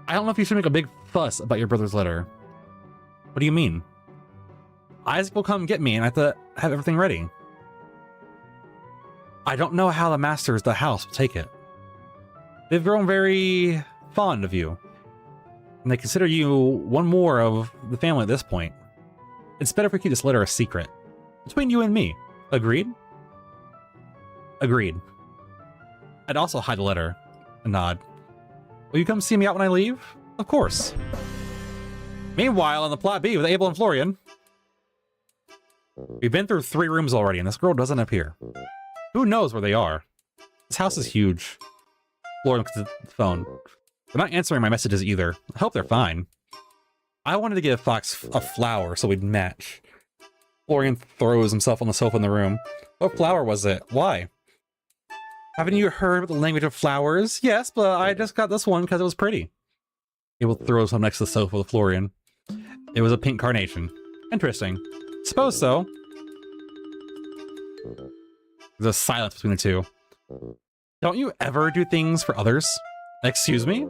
I don't know if you should make a big fuss about your brother's letter. What do you mean? Isaac will come get me and I have to have everything ready. I don't know how the masters of the house will take it. They've grown very fond of you, and they consider you one more of the family at this point. It's better if we keep this letter a secret. Between you and me. Agreed? Agreed. I'd also hide the letter. A nod. Will you come see me out when I leave? Of course. Meanwhile, on the plot B with Abel and Florian. We've been through 3 rooms already, and this girl doesn't appear. Who knows where they are? This house is huge. Florian looks at the phone. They're not answering my messages either. I hope they're fine. I wanted to give Fox a flower so we'd match. Florian throws himself on the sofa in the room. What flower was it? Why? Haven't you heard the language of flowers? Yes, but I just got this one because it was pretty. Abel throws him next to the sofa with Florian. It was a pink carnation. Interesting. Suppose so. There's a silence between the two. Don't you ever do things for others? Excuse me?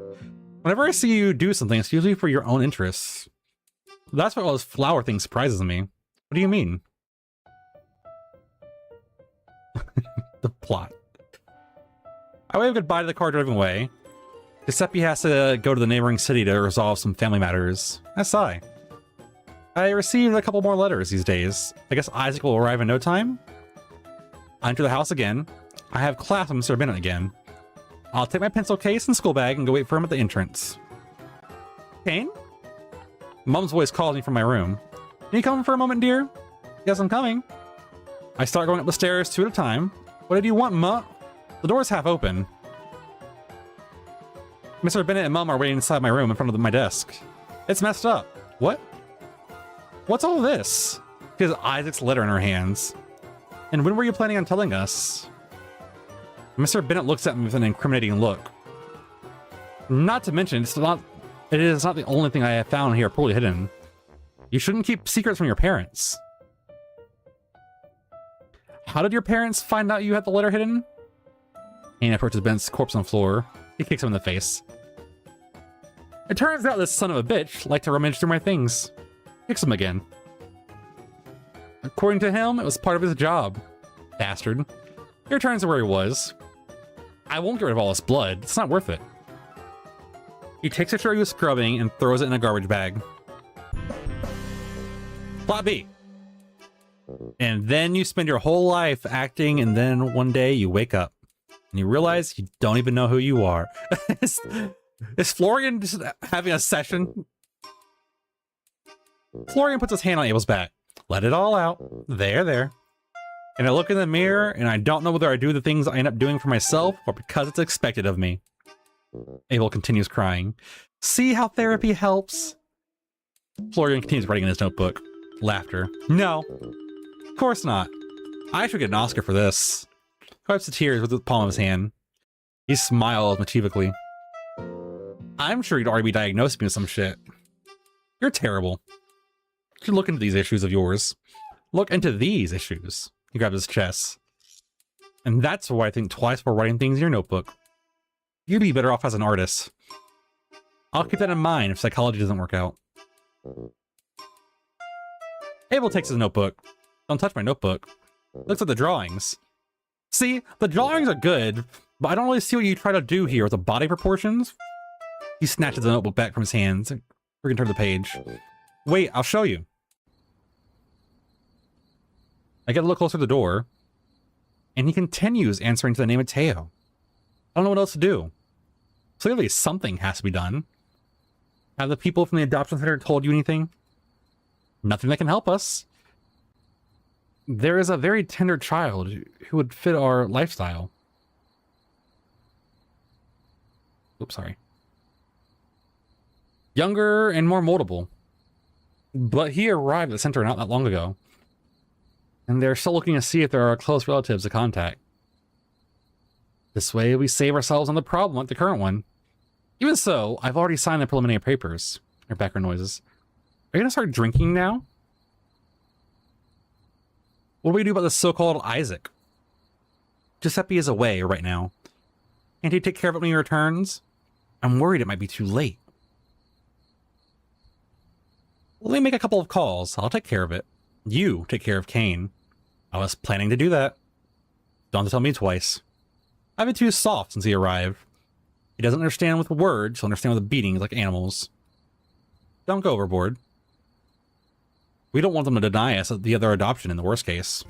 Whenever I see you do something, it's usually for your own interests. That's why all this flower thing surprises me. What do you mean? The plot. I wave goodbye to the car driving away. Giuseppe has to go to the neighboring city to resolve some family matters. I sigh. I received a couple more letters these days. I guess Isaac will arrive in no time? I enter the house again. I have class with Mr. Bennett again. I'll take my pencil case and school bag and go wait for him at the entrance. Kane? Mom's voice calls me from my room. Can you come for a moment, dear? Yes, I'm coming. I start going up the stairs two at a time. What did you want, Ma? The door's half open. Mr. Bennett and Mom are waiting inside my room in front of my desk. It's messed up. What? What's all this? She has Isaac's letter in her hands. And when were you planning on telling us? Mr. Bennett looks at me with an incriminating look. Not to mention, it is not the only thing I have found here poorly hidden. You shouldn't keep secrets from your parents. How did your parents find out you had the letter hidden? Kane approaches Ben's corpse on the floor. He kicks him in the face. It turns out this son of a bitch liked to rummage through my things. Kicks him again. According to him, it was part of his job. Bastard. He returns to where he was. I won't get rid of all this blood. It's not worth it. He takes a tray he was scrubbing and throws it in a garbage bag. Plot B. And then you spend your whole life acting, and then one day you wake up and you realize you don't even know who you are. Is Florian just having a session? Florian puts his hand on Abel's back. Let it all out. There. And I look in the mirror, and I don't know whether I do the things I end up doing for myself or because it's expected of me. Abel continues crying. See how therapy helps? Florian continues writing in his notebook. Laughter. No. Of course not. I should get an Oscar for this. He wipes the tears with the palm of his hand. He smiles mischievously. I'm sure you'd already be diagnosed with some shit. You're terrible. You should look into these issues of yours. Look into these issues. He grabs his chest. And that's why I think twice before writing things in your notebook. You'd be better off as an artist. I'll keep that in mind if psychology doesn't work out. Abel takes his notebook. Don't touch my notebook. Looks at the drawings. See, the drawings are good, but I don't really see what you try to do here with the body proportions. He snatches the notebook back from his hands. We're gonna turn the page. Wait, I'll show you. I get a look closer to the door, and he continues answering to the name of Teo. I don't know what else to do. Clearly something has to be done. Have the people from the adoption center told you anything? Nothing that can help us. There is a very tender child who would fit our lifestyle. Oops, sorry. Younger and more moldable. But he arrived at the center not that long ago. And they're still looking to see if there are close relatives to contact. This way we save ourselves on the problem like the current one. Even so, I've already signed the preliminary papers. Or background noises. Are you gonna start drinking now? What do we do about this so-called Isaac? Giuseppe is away right now. Can't he take care of it when he returns? I'm worried it might be too late. Let me make a couple of calls. I'll take care of it. You take care of Kane. I was planning to do that. Don't have to tell me twice. I've been too soft since he arrived. He doesn't understand with words, he'll understand with beatings like animals. Don't go overboard. We don't want them to deny us the other adoption in the worst case.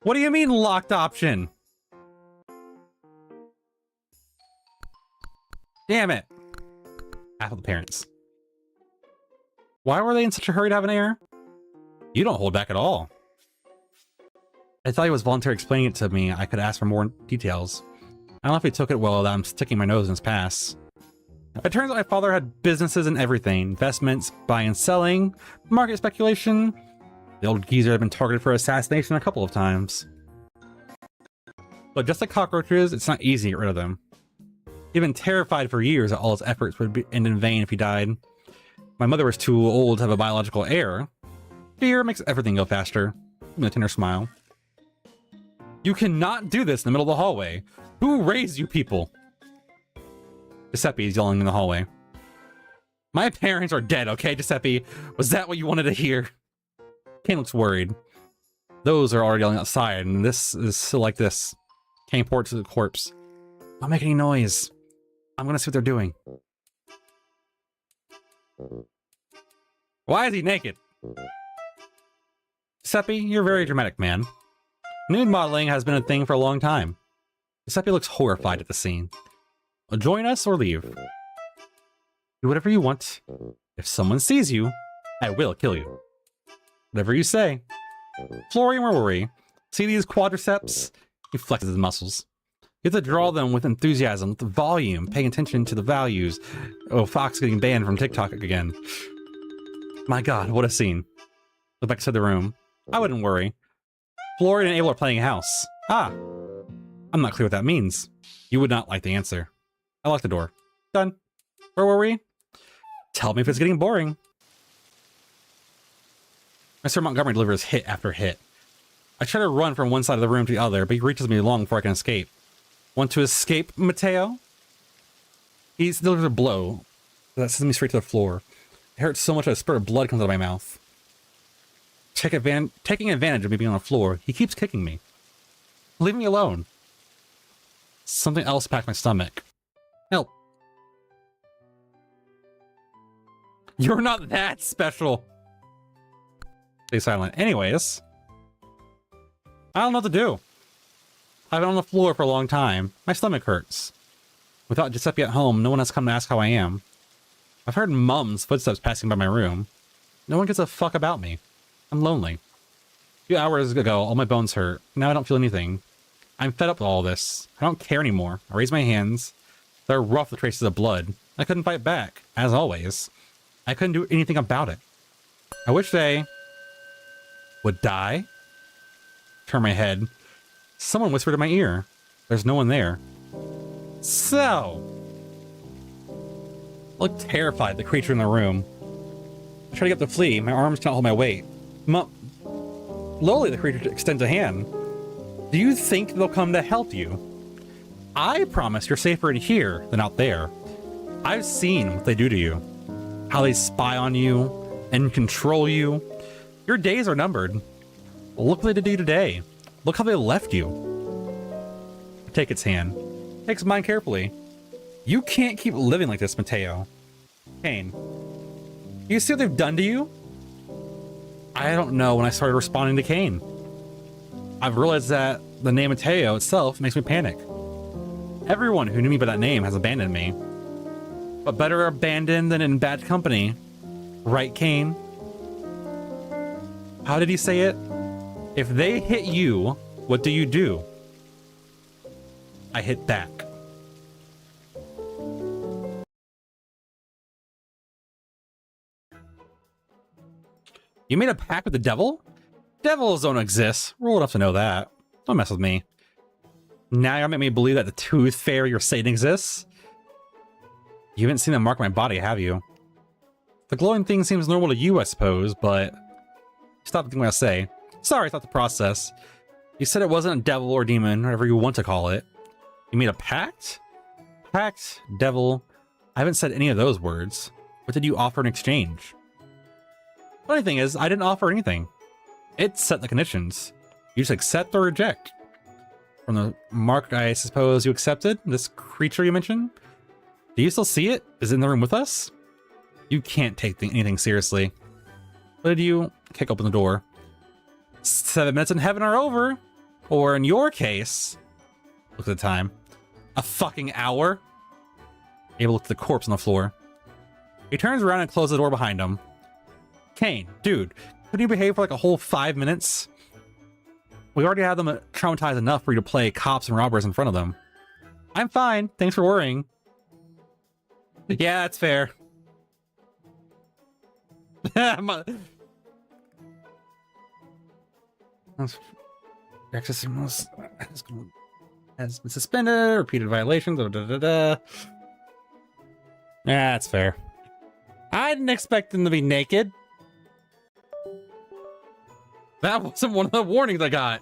What do you mean locked option? Damn it. Half of the parents. Why were they in such a hurry to have an heir? You don't hold back at all. I thought he was voluntarily explaining it to me. I could ask for more details. I don't know if he took it well that I'm sticking my nose in his past. It turns out my father had businesses and everything. Investments, buying and selling, market speculation. The old geezer had been targeted for assassination a couple of times. But just like cockroaches, it's not easy to get rid of them. He'd been terrified for years that all his efforts would end in vain if he died. My mother was too old to have a biological heir. Fear makes everything go faster. With a tender smile. You cannot do this in the middle of the hallway. Who raised you people? Giuseppe is yelling in the hallway. My parents are dead, okay, Giuseppe? Was that what you wanted to hear? Kane looks worried. Those are already yelling outside, and this is still like this. Kane ports to the corpse. Don't make any noise. I'm gonna see what they're doing. Why is he naked? Giuseppe, you're a very dramatic man. Nude modeling has been a thing for a long time. Giuseppe looks horrified at the scene. Join us or leave. Do whatever you want. If someone sees you, I will kill you. Whatever you say. Florian, where were we? See these quadriceps? He flexes his muscles. You have to draw them with enthusiasm, with the volume, paying attention to the values. Oh, Fox getting banned from TikTok again. My God, what a scene. Look back to the room. I wouldn't worry. Florian and Abel are playing house. Ah. I'm not clear what that means. You would not like the answer. I locked the door. Done. Where were we? Tell me if it's getting boring. Mr. Montgomery delivers hit after hit. I try to run from one side of the room to the other, but he reaches me long before I can escape. Want to escape, Matteo? He delivers a blow that sends me straight to the floor. It hurts so much that a spurt of blood comes out of my mouth. Taking advantage of me being on the floor, he keeps kicking me. Leave me alone. Something else packed my stomach. Help. You're not that special. Stay silent. Anyways. I don't know what to do. I've been on the floor for a long time. My stomach hurts. Without Giuseppe at home, no one has come to ask how I am. I've heard Mum's footsteps passing by my room. No one gives a fuck about me. I'm lonely. A few hours ago, all my bones hurt. Now I don't feel anything. I'm fed up with all this. I don't care anymore. I raise my hands. They're rough with traces of blood. I couldn't fight back, as always. I couldn't do anything about it. I wish they would die. Turn my head. Someone whispered in my ear. There's no one there. So. I look terrified at the creature in the room. I try to get up to flee. My arms cannot hold my weight. Slowly, the creature extends a hand. Do you think they'll come to help you? I promise you're safer in here than out there. I've seen what they do to you. How they spy on you and control you. Your days are numbered. Look what they did to you today. Look how they left you. I take its hand. Takes mine carefully. You can't keep living like this, Matteo. Kane. You see what they've done to you? I don't know when I started responding to Kane. I've realized that the name Matteo itself makes me panic. Everyone who knew me by that name has abandoned me. But better abandoned than in bad company. Right, Kane? How did he say it? If they hit you, what do you do? I hit back. You made a pact with the devil? Devils don't exist. We're old enough to know that. Don't mess with me. Now you're making me believe that the tooth fairy or Satan exists? You haven't seen the mark on my body, have you? The glowing thing seems normal to you, I suppose, but... Stop thinking what I say. Sorry, it's not the process. You said it wasn't a devil or demon, whatever you want to call it. You made a pact? Pact, devil... I haven't said any of those words. What did you offer in exchange? Funny thing is, I didn't offer anything. It set the conditions. You just accept or reject. From the mark, I suppose you accepted? This creature you mentioned? Do you still see it? Is it in the room with us? You can't take anything seriously. What did you... Kick open the door. 7 minutes in heaven are over. Or in your case... Look at the time. A fucking hour? Abel looked at the corpse on the floor. He turns around and closes the door behind him. Kane, dude, couldn't you behave for like a whole 5 minutes? We already had them traumatized enough for you to play cops and robbers in front of them. I'm fine. Thanks for worrying. Yeah, that's fair. Access has been suspended. Repeated violations. Yeah, that's fair. I didn't expect them to be naked. That wasn't one of the warnings I got.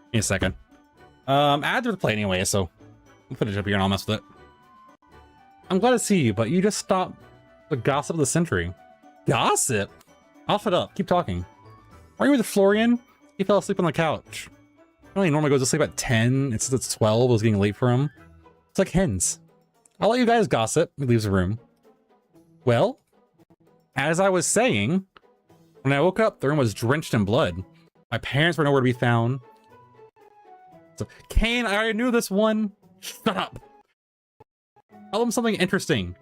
Give me a second. Ads are the play anyway, so I'll put it up here and I'll mess with it. I'm glad to see you, but you just stopped the gossip of the century. Gossip? I'll shut up. Keep talking. Are you with Florian? He fell asleep on the couch. He normally goes to sleep at 10. It's 12. It was getting late for him. It's like hens. I'll let you guys gossip. He leaves the room. Well, as I was saying, when I woke up, the room was drenched in blood. My parents were nowhere to be found. So, Kane, I already knew this one. Shut up. Tell them something interesting.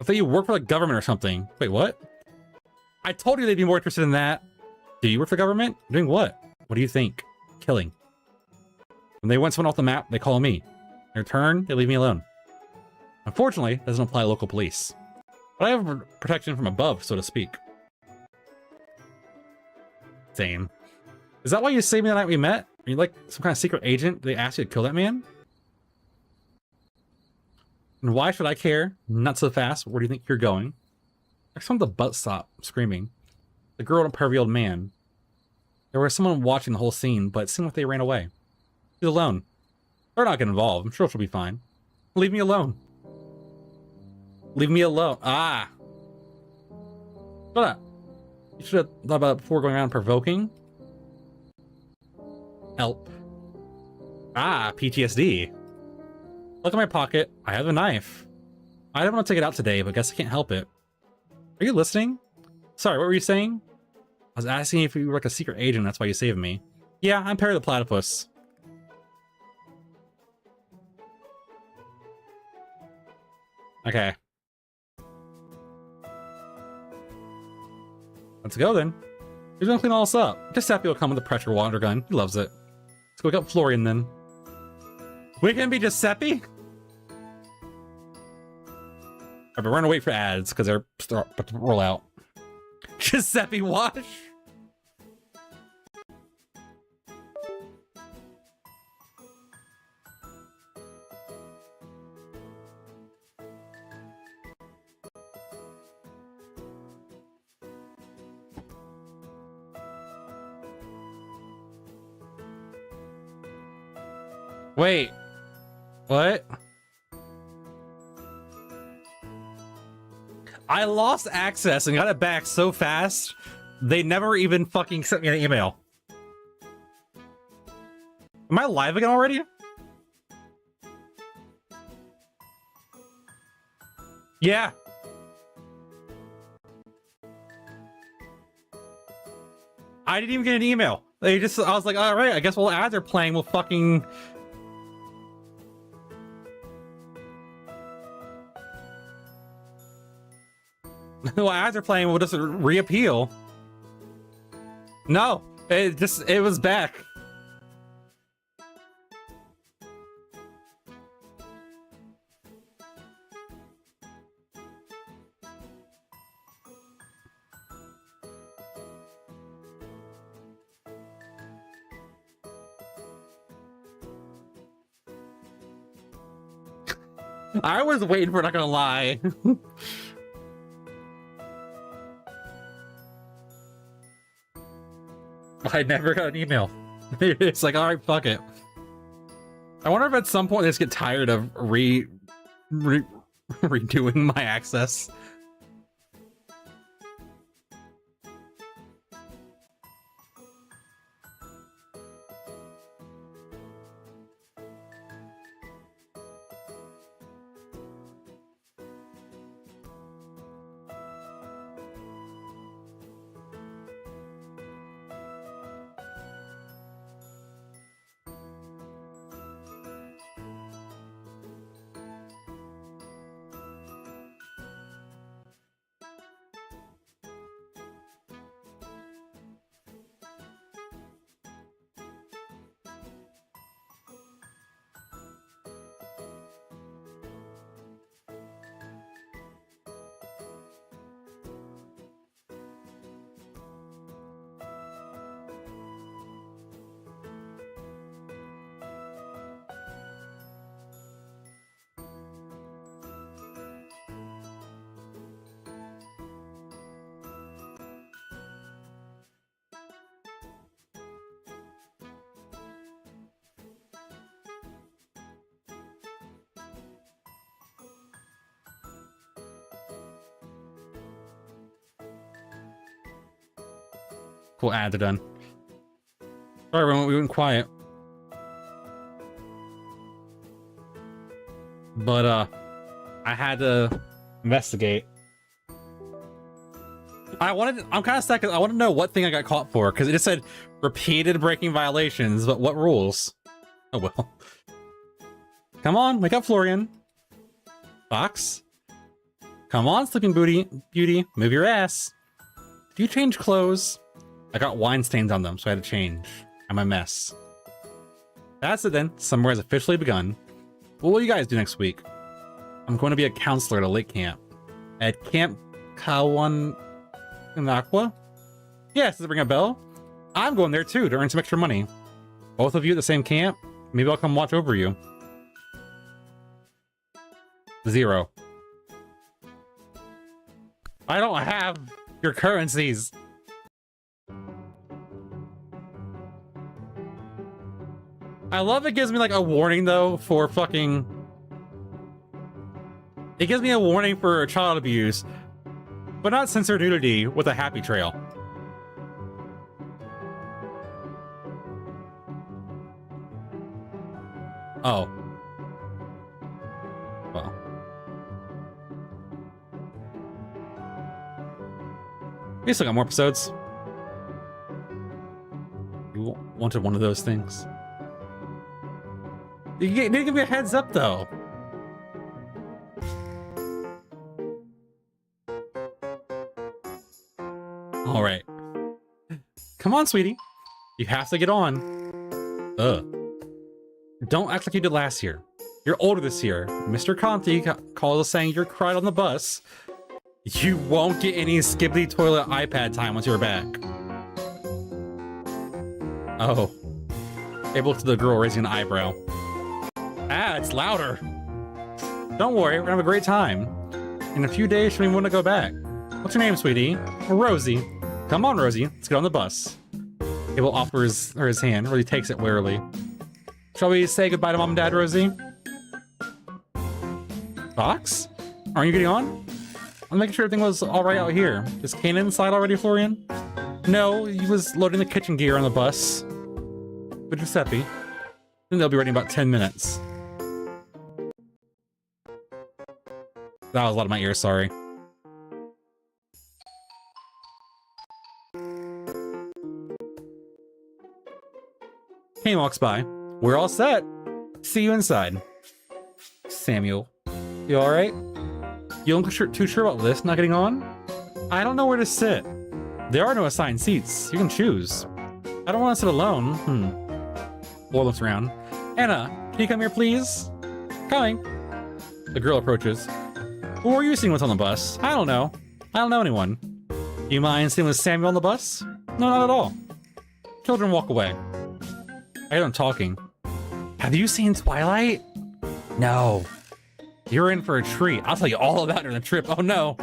I thought you work for the government or something. Wait, what? I told you they'd be more interested in that. Do you work for the government? Doing what? What do you think? Killing. When they want someone off the map, they call me. In return, they leave me alone. Unfortunately, it doesn't apply to local police. But I have protection from above, so to speak. Same. Is that why you saved me the night we met? Are you like some kind of secret agent? Did they ask you to kill that man? And why should I care? Not so fast. Where do you think you're going? I saw the butt stop screaming. The girl and a pervy old man. There was someone watching the whole scene, but it seemed like they ran away. She's alone. They're not getting involved. I'm sure she'll be fine. Leave me alone. Leave me alone. Ah. Shut up. You should have thought about it before going around provoking. Help. Ah, PTSD. Look at my pocket. I have a knife. I didn't want to take it out today, but I guess I can't help it. Are you listening? Sorry, what were you saying? I was asking if you were like a secret agent, that's why you saved me. Yeah, I'm Perry the Platypus. Okay. Let's go then. Who's gonna clean all this up? Giuseppe will come with a pressure water gun. He loves it. Let's go wake up Florian then. We can be Giuseppe? But we're gonna wait for ads because they're about to roll out. Giuseppe Wash? Wait. What? I lost access and got it back so fast, they never even fucking sent me an email. Am I live again already? Yeah. I didn't even get an email. I was like, all right, I guess while ads are playing, we'll fucking... While ads are playing, we'll just reappeal. No, it was back. I was waiting for it, not gonna lie. I never got an email. It's like, all right, fuck it. I wonder if at some point they just get tired of redoing my access. Cool, ads are done. Sorry, everyone, we went quiet. But, I had to investigate. I'm kind of stuck. I want to know what thing I got caught for, because it just said repeated breaking violations, but what rules? Oh, well. Come on, wake up, Florian. Fox? Come on, Sleeping Beauty, move your ass. Do you change clothes? I got wine stains on them, so I had to change. I'm a mess. That's it then. Summer has officially begun. What will you guys do next week? I'm going to be a counselor at a lake camp. At Camp Kawanakwa? Yes, does it ring a bell? I'm going there too to earn some extra money. Both of you at the same camp? Maybe I'll come watch over you. 0. I don't have your currencies. I love it gives me like a warning though for fucking... It gives me a warning for child abuse, but not censor nudity with a happy trail. Oh. Well. We still got more episodes. You wanted one of those things. You need to give me a heads up, though. All right. Come on, sweetie. You have to get on. Ugh. Don't act like you did last year. You're older this year. Mr. Conti calls us saying you're cried on the bus. You won't get any skibbity toilet iPad time once you're back. Oh. Able to the girl raising an eyebrow. Ah, it's louder. Don't worry, we're gonna have a great time. In a few days, she'll want to go back. What's your name, sweetie? Rosie. Come on, Rosie. Let's get on the bus. Abel offers her his hand. Rosie takes it warily. Shall we say goodbye to Mom and Dad, Rosie? Fox? Aren't you getting on? I'm making sure everything was alright out here. Is Kane inside already, Florian? No, he was loading the kitchen gear on the bus. But Giuseppe. I think they'll be ready in about 10 minutes. That was a lot of my ears, sorry. Kane walks by. We're all set. See you inside. Samuel. You alright? You don't too sure about this not getting on? I don't know where to sit. There are no assigned seats. You can choose. I don't want to sit alone. Laura looks around. Anna, can you come here, please? Coming. The girl approaches. Who are you sitting with on the bus? I don't know. I don't know anyone. Do you mind sitting with Samuel on the bus? No, not at all. Children walk away. I hear them talking. Have you seen Twilight? No. You're in for a treat. I'll tell you all about it during the trip. Oh no.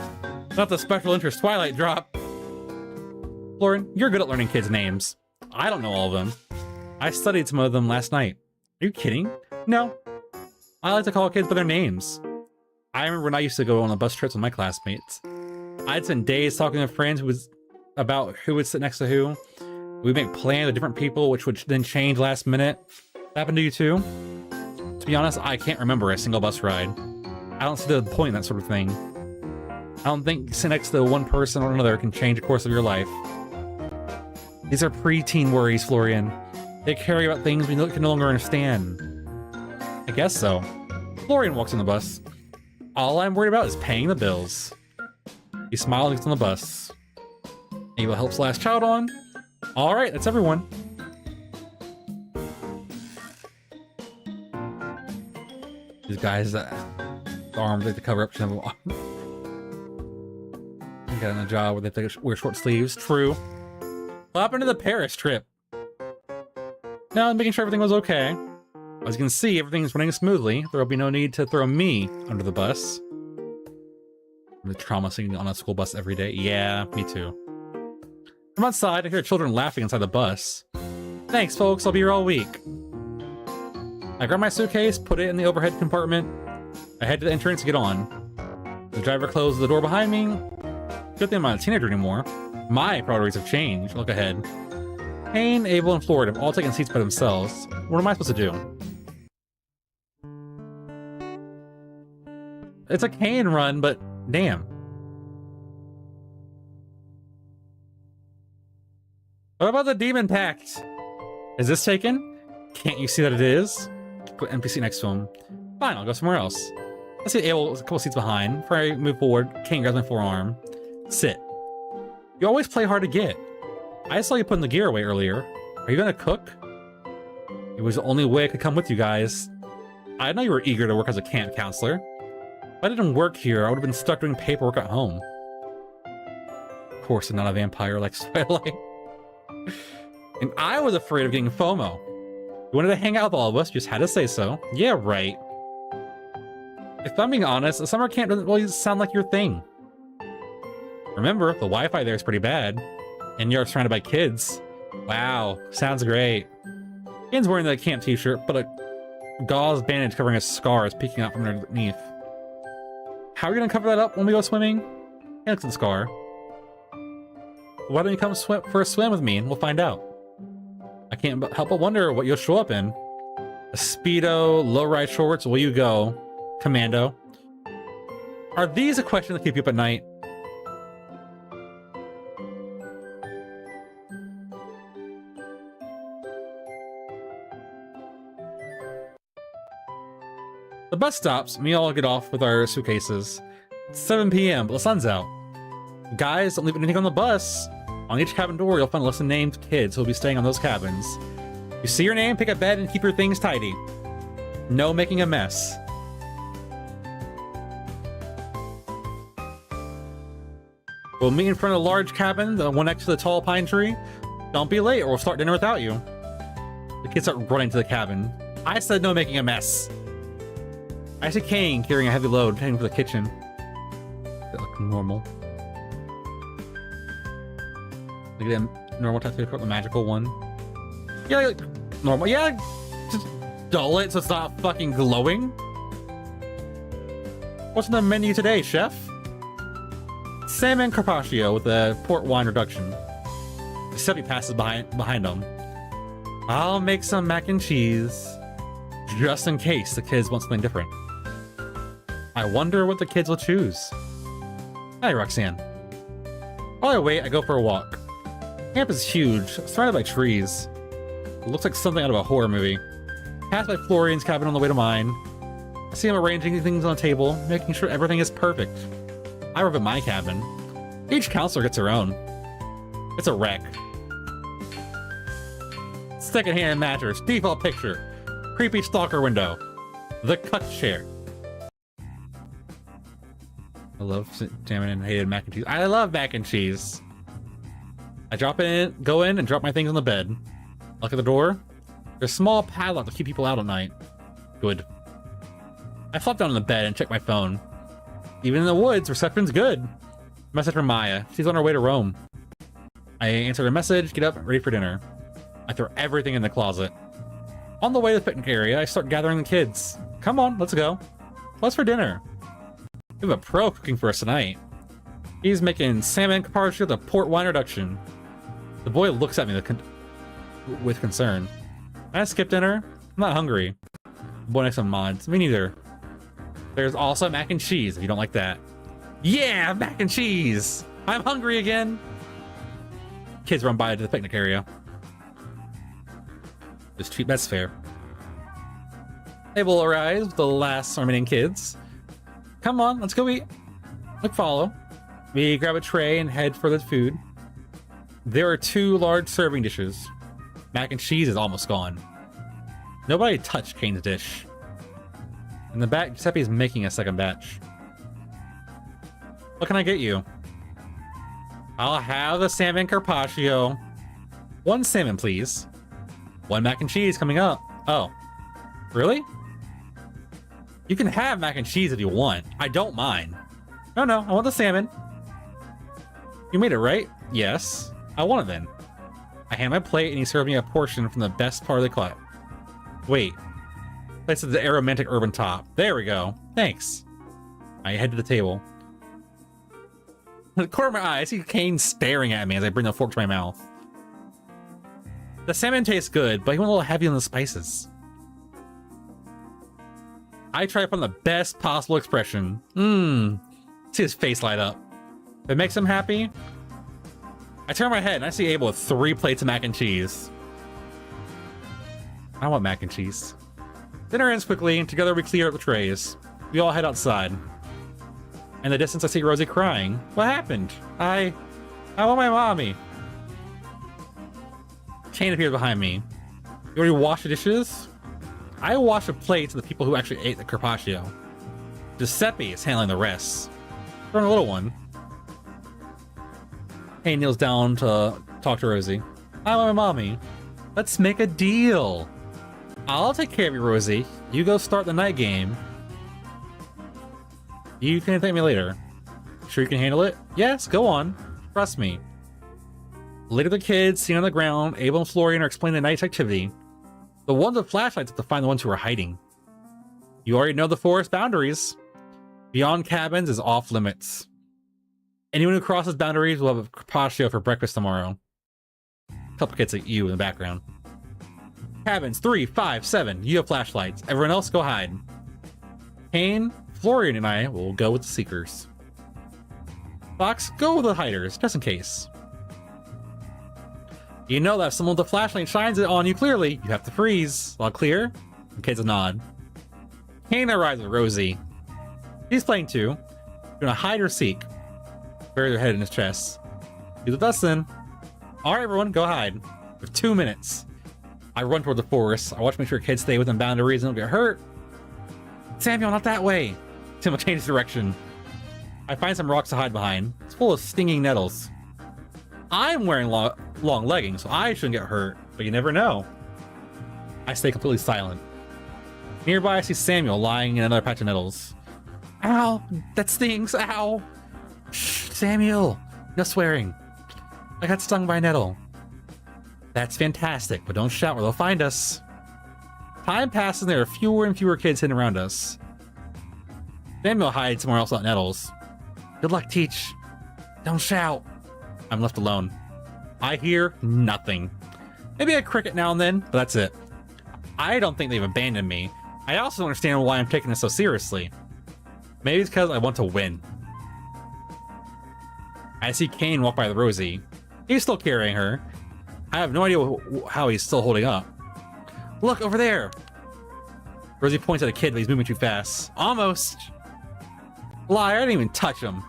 Not the special interest Twilight drop. Lauren, you're good at learning kids' names. I don't know all of them. I studied some of them last night. Are you kidding? No. I like to call kids by their names. I remember when I used to go on the bus trips with my classmates. I'd spend days talking to friends about who would sit next to who. We'd make plans with different people, which would then change last minute. That happened to you too? To be honest, I can't remember a single bus ride. I don't see the point in that sort of thing. I don't think sitting next to one person or another can change the course of your life. These are preteen worries, Florian. They carry about things we can no longer understand. I guess so. Florian walks on the bus. All I'm worried about is paying the bills. He smiles and gets on the bus. Ava helps last child on. Alright, that's everyone. These guys, arms they have to cover up. You got in a job where they have to wear short sleeves. True. What happened to the Paris trip? Now I'm making sure everything was okay. As you can see, everything's running smoothly. There will be no need to throw me under the bus. The trauma scene on a school bus every day. Yeah, me too. From outside, I hear children laughing inside the bus. Thanks, folks. I'll be here all week. I grab my suitcase, put it in the overhead compartment. I head to the entrance to get on. The driver closes the door behind me. Good thing I'm not a teenager anymore. My priorities have changed. Look ahead. Kane, Abel, and Floyd have all taken seats by themselves. What am I supposed to do? It's a Kane run, but damn. What about the Demon Pact? Is this taken? Can't you see that it is? Put NPC next to him. Fine, I'll go somewhere else. Let's see Abel a couple seats behind. Before I move forward, Kane grabs my forearm. Sit. You always play hard to get. I saw you putting the gear away earlier. Are you gonna cook? It was the only way I could come with you guys. I know you were eager to work as a camp counselor. If I didn't work here, I would have been stuck doing paperwork at home. Of course, I'm not a vampire like Twilight. And I was afraid of getting FOMO. You wanted to hang out with all of us, just had to say so. Yeah, right. If I'm being honest, the summer camp doesn't really sound like your thing. Remember, the Wi-Fi there is pretty bad. And you're surrounded by kids. Wow, sounds great. Ian's wearing the camp t-shirt, but a gauze bandage covering his scar is peeking out from underneath. How are you gonna cover that up when we go swimming? He looks at the scar. Why don't you come for a swim with me and we'll find out. I can't help but wonder what you'll show up in. A Speedo, low-rise shorts, will you go? Commando. Are these a question that keep you up at night? The bus stops, and we all get off with our suitcases. It's 7 p.m., but the sun's out. Guys, don't leave anything on the bus. On each cabin door, you'll find a list of named kids who will be staying on those cabins. You see your name, pick a bed, and keep your things tidy. No making a mess. We'll meet in front of a large cabin, the one next to the tall pine tree. Don't be late or we'll start dinner without you. The kids start running to the cabin. I said no making a mess. I see Kane carrying a heavy load heading for the kitchen. That look normal. Look at them normal tattoo, the magical one. Yeah, like, normal. Yeah, just dull it so it's not fucking glowing. What's on the menu today, chef? Salmon carpaccio with a port wine reduction. Giuseppe passes behind him. I'll make some mac and cheese, just in case the kids want something different. I wonder what the kids will choose. Hi, Roxanne. While I wait, I go for a walk. Camp is huge, surrounded by trees. It looks like something out of a horror movie. Pass by Florian's cabin on the way to mine. I see him arranging things on the table, making sure everything is perfect. I arrive at my cabin. Each counselor gets their own. It's a wreck. Second-hand mattress, default picture, creepy stalker window, the cut chair. I love jamming in hated mac and cheese. I love mac and cheese. I go in and drop my things on the bed. Look at the door. There's a small padlock to keep people out at night. Good. I flop down on the bed and check my phone. Even in the woods, reception's good. Message from Maya. She's on her way to Rome. I answer her message, get up, ready for dinner. I throw everything in the closet. On the way to the picnic area, I start gathering the kids. Come on, let's go. What's for dinner? We have a pro cooking for us tonight. He's making salmon carpaccio with a port wine reduction. The boy looks at me with concern. Can I skip dinner? I'm not hungry. The boy next to mods. Me neither. There's also mac and cheese if you don't like that. Yeah, mac and cheese! I'm hungry again! Kids run by to the picnic area. Just cheap, that's fair. Abel arrives with the last remaining kids. Come on, let's go eat. Look, follow. We grab a tray and head for the food. There are 2 large serving dishes. Mac and cheese is almost gone. Nobody touched Kane's dish. In the back, Giuseppe is making a second batch. What can I get you? I'll have the salmon carpaccio. 1 salmon, please. 1 mac and cheese coming up. Oh, really? You can have mac and cheese if you want. I don't mind. No, I want the salmon. You made it, right? Yes. I want it then. I hand my plate and he served me a portion from the best part of the cut. Wait. Place at the aromatic urban top. There we go. Thanks. I head to the table. the corner of my eye, I see Kane staring at me as I bring the fork to my mouth. The salmon tastes good, but he went a little heavy on the spices. I try to put on the best possible expression. See his face light up. If it makes him happy, I turn my head and I see Abel with 3 plates of mac and cheese. I want mac and cheese. Dinner ends quickly, and together we clear up the trays. We all head outside. In the distance, I see Rosie crying. What happened? I want my mommy. Kane appears behind me. You already washed the dishes? I wash the plates of the people who actually ate the carpaccio. Giuseppe is handling the rest. From a little one. Kane kneels down to talk to Rosie. I want my mommy. Let's make a deal. I'll take care of you, Rosie. You go start the night game. You can thank me later. Sure you can handle it? Yes, go on. Trust me. Later the kids, seen on the ground, Abel and Florian are explaining the night's activity. The ones with flashlights have to find the ones who are hiding. You already know the forest boundaries. Beyond cabins is off limits. Anyone who crosses boundaries will have a carpaccio for breakfast tomorrow. A couple kids like you in the background. Cabins 3, 5, 7. You have flashlights. Everyone else go hide. Kane, Florian, and I will go with the seekers. Fox, go with the hiders, just in case. You know that if someone with a flashlight shines it on you clearly, you have to freeze. All clear? The kids nod. Kane arrives with Rosie. He's playing too. You're gonna hide or seek. Bury their head in his chest. He's with us then. Alright everyone, go hide. For 2 minutes. I run toward the forest. I watch to make sure kids stay within boundaries and don't get hurt. Samuel, not that way. Samuel changes direction. I find some rocks to hide behind. It's full of stinging nettles. I'm wearing long leggings, so I shouldn't get hurt, but you never know. I stay completely silent. Nearby, I see Samuel lying in another patch of nettles. Ow! That stings! Ow! Shh, Samuel! No swearing. I got stung by a nettle. That's fantastic, but don't shout or they'll find us. Time passes and there are fewer and fewer kids hidden around us. Samuel hides somewhere else, not nettles. Good luck, Teach. Don't shout. I'm left alone. I hear nothing. Maybe a cricket now and then, but that's it. I don't think they've abandoned me. I also don't understand why I'm taking this so seriously. Maybe it's because I want to win. I see Kane walk by the Rosie. He's still carrying her. I have no idea how he's still holding up. Look, over there! Rosie points at a kid, but he's moving too fast. Almost! Liar, I didn't even touch him.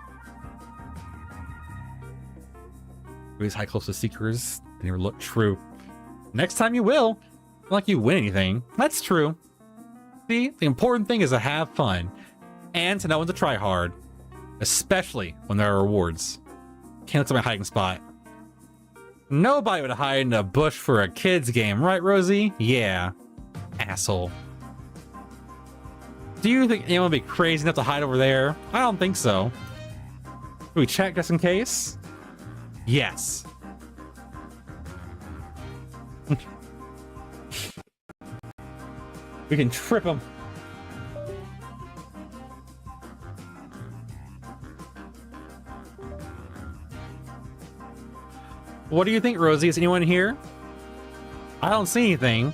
Rosie's high close to seekers. They never look true. Next time you will. Not like you win anything. That's true. See, the important thing is to have fun. And to know when to try hard. Especially when there are rewards. Can't look at my hiding spot. Nobody would hide in a bush for a kid's game, right, Rosie? Yeah. Asshole. Do you think anyone would be crazy enough to hide over there? I don't think so. Do we check just in case? Yes. We can trip him. What do you think, Rosie? Is anyone here? I don't see anything.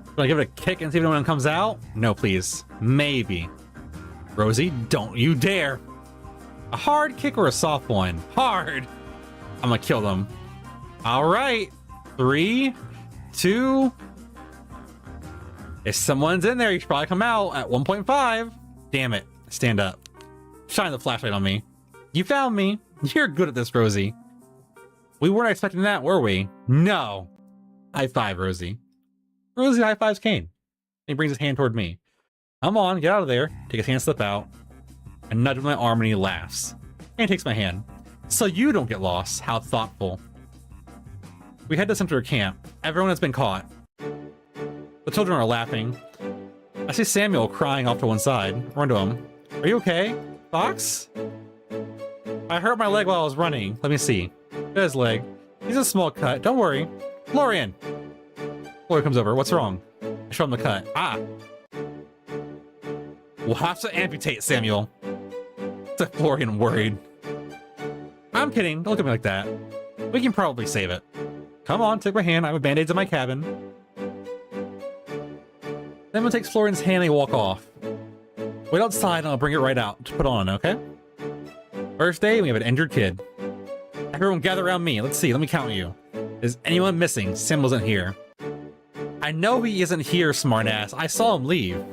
Should I give it a kick and see if anyone comes out? No, please. Maybe. Rosie, don't you dare. A hard kick or a soft one? Hard. I'm gonna kill them. All right. 3, 2. If someone's in there, you should probably come out at 1.5. Damn it. Stand up. Shine the flashlight on me. You found me. You're good at this, Rosie. We weren't expecting that, were we? No. High five, Rosie. Rosie high fives Kane. He brings his hand toward me. Come on, get out of there. Take his hand, slip out. I nudge with my arm and he laughs. And takes my hand. So you don't get lost. How thoughtful. We head to center camp. Everyone has been caught. The children are laughing. I see Samuel crying off to one side. I run to him. Are you okay, Fox? I hurt my leg while I was running. Let me see. There's his leg. He's a small cut. Don't worry. Florian. Florian comes over. What's wrong? I show him the cut. Ah. We'll have to amputate, Samuel. Said Florian, worried. I'm kidding. Don't look at me like that. We can probably save it. Come on, take my hand. I have band-aids in my cabin. Then we'll take Florian's hand and they walk off. Wait outside and I'll bring it right out to put on, okay? First day, we have an injured kid. Everyone gather around me. Let's see, let me count you. Is anyone missing? Sam wasn't here. I know he isn't here, smartass. I saw him leave.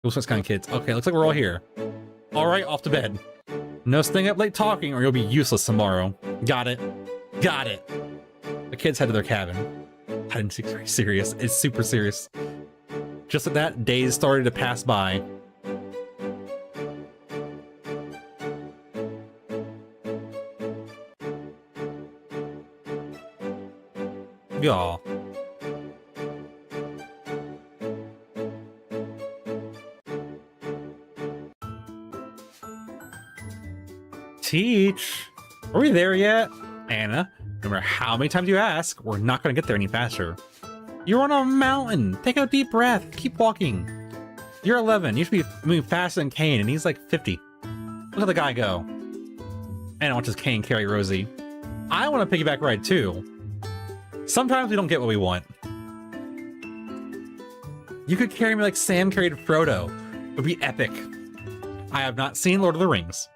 Those kind of kids. Okay, looks like we're all here. All right, off to bed. No staying up late talking or you'll be useless tomorrow. Got it. Got it. The kids head to their cabin. I didn't seem very serious. It's super serious. Just at that, days started to pass by. Y'all. Teach. Are we there yet? Anna, no matter how many times you ask, we're not going to get there any faster. You're on a mountain. Take a deep breath. Keep walking. You're 11. You should be moving faster than Kane, and he's like 50. Look at the guy go. Anna watches Kane carry Rosie. I want a piggyback ride too. Sometimes we don't get what we want. You could carry me like Sam carried Frodo. It would be epic. I have not seen Lord of the Rings.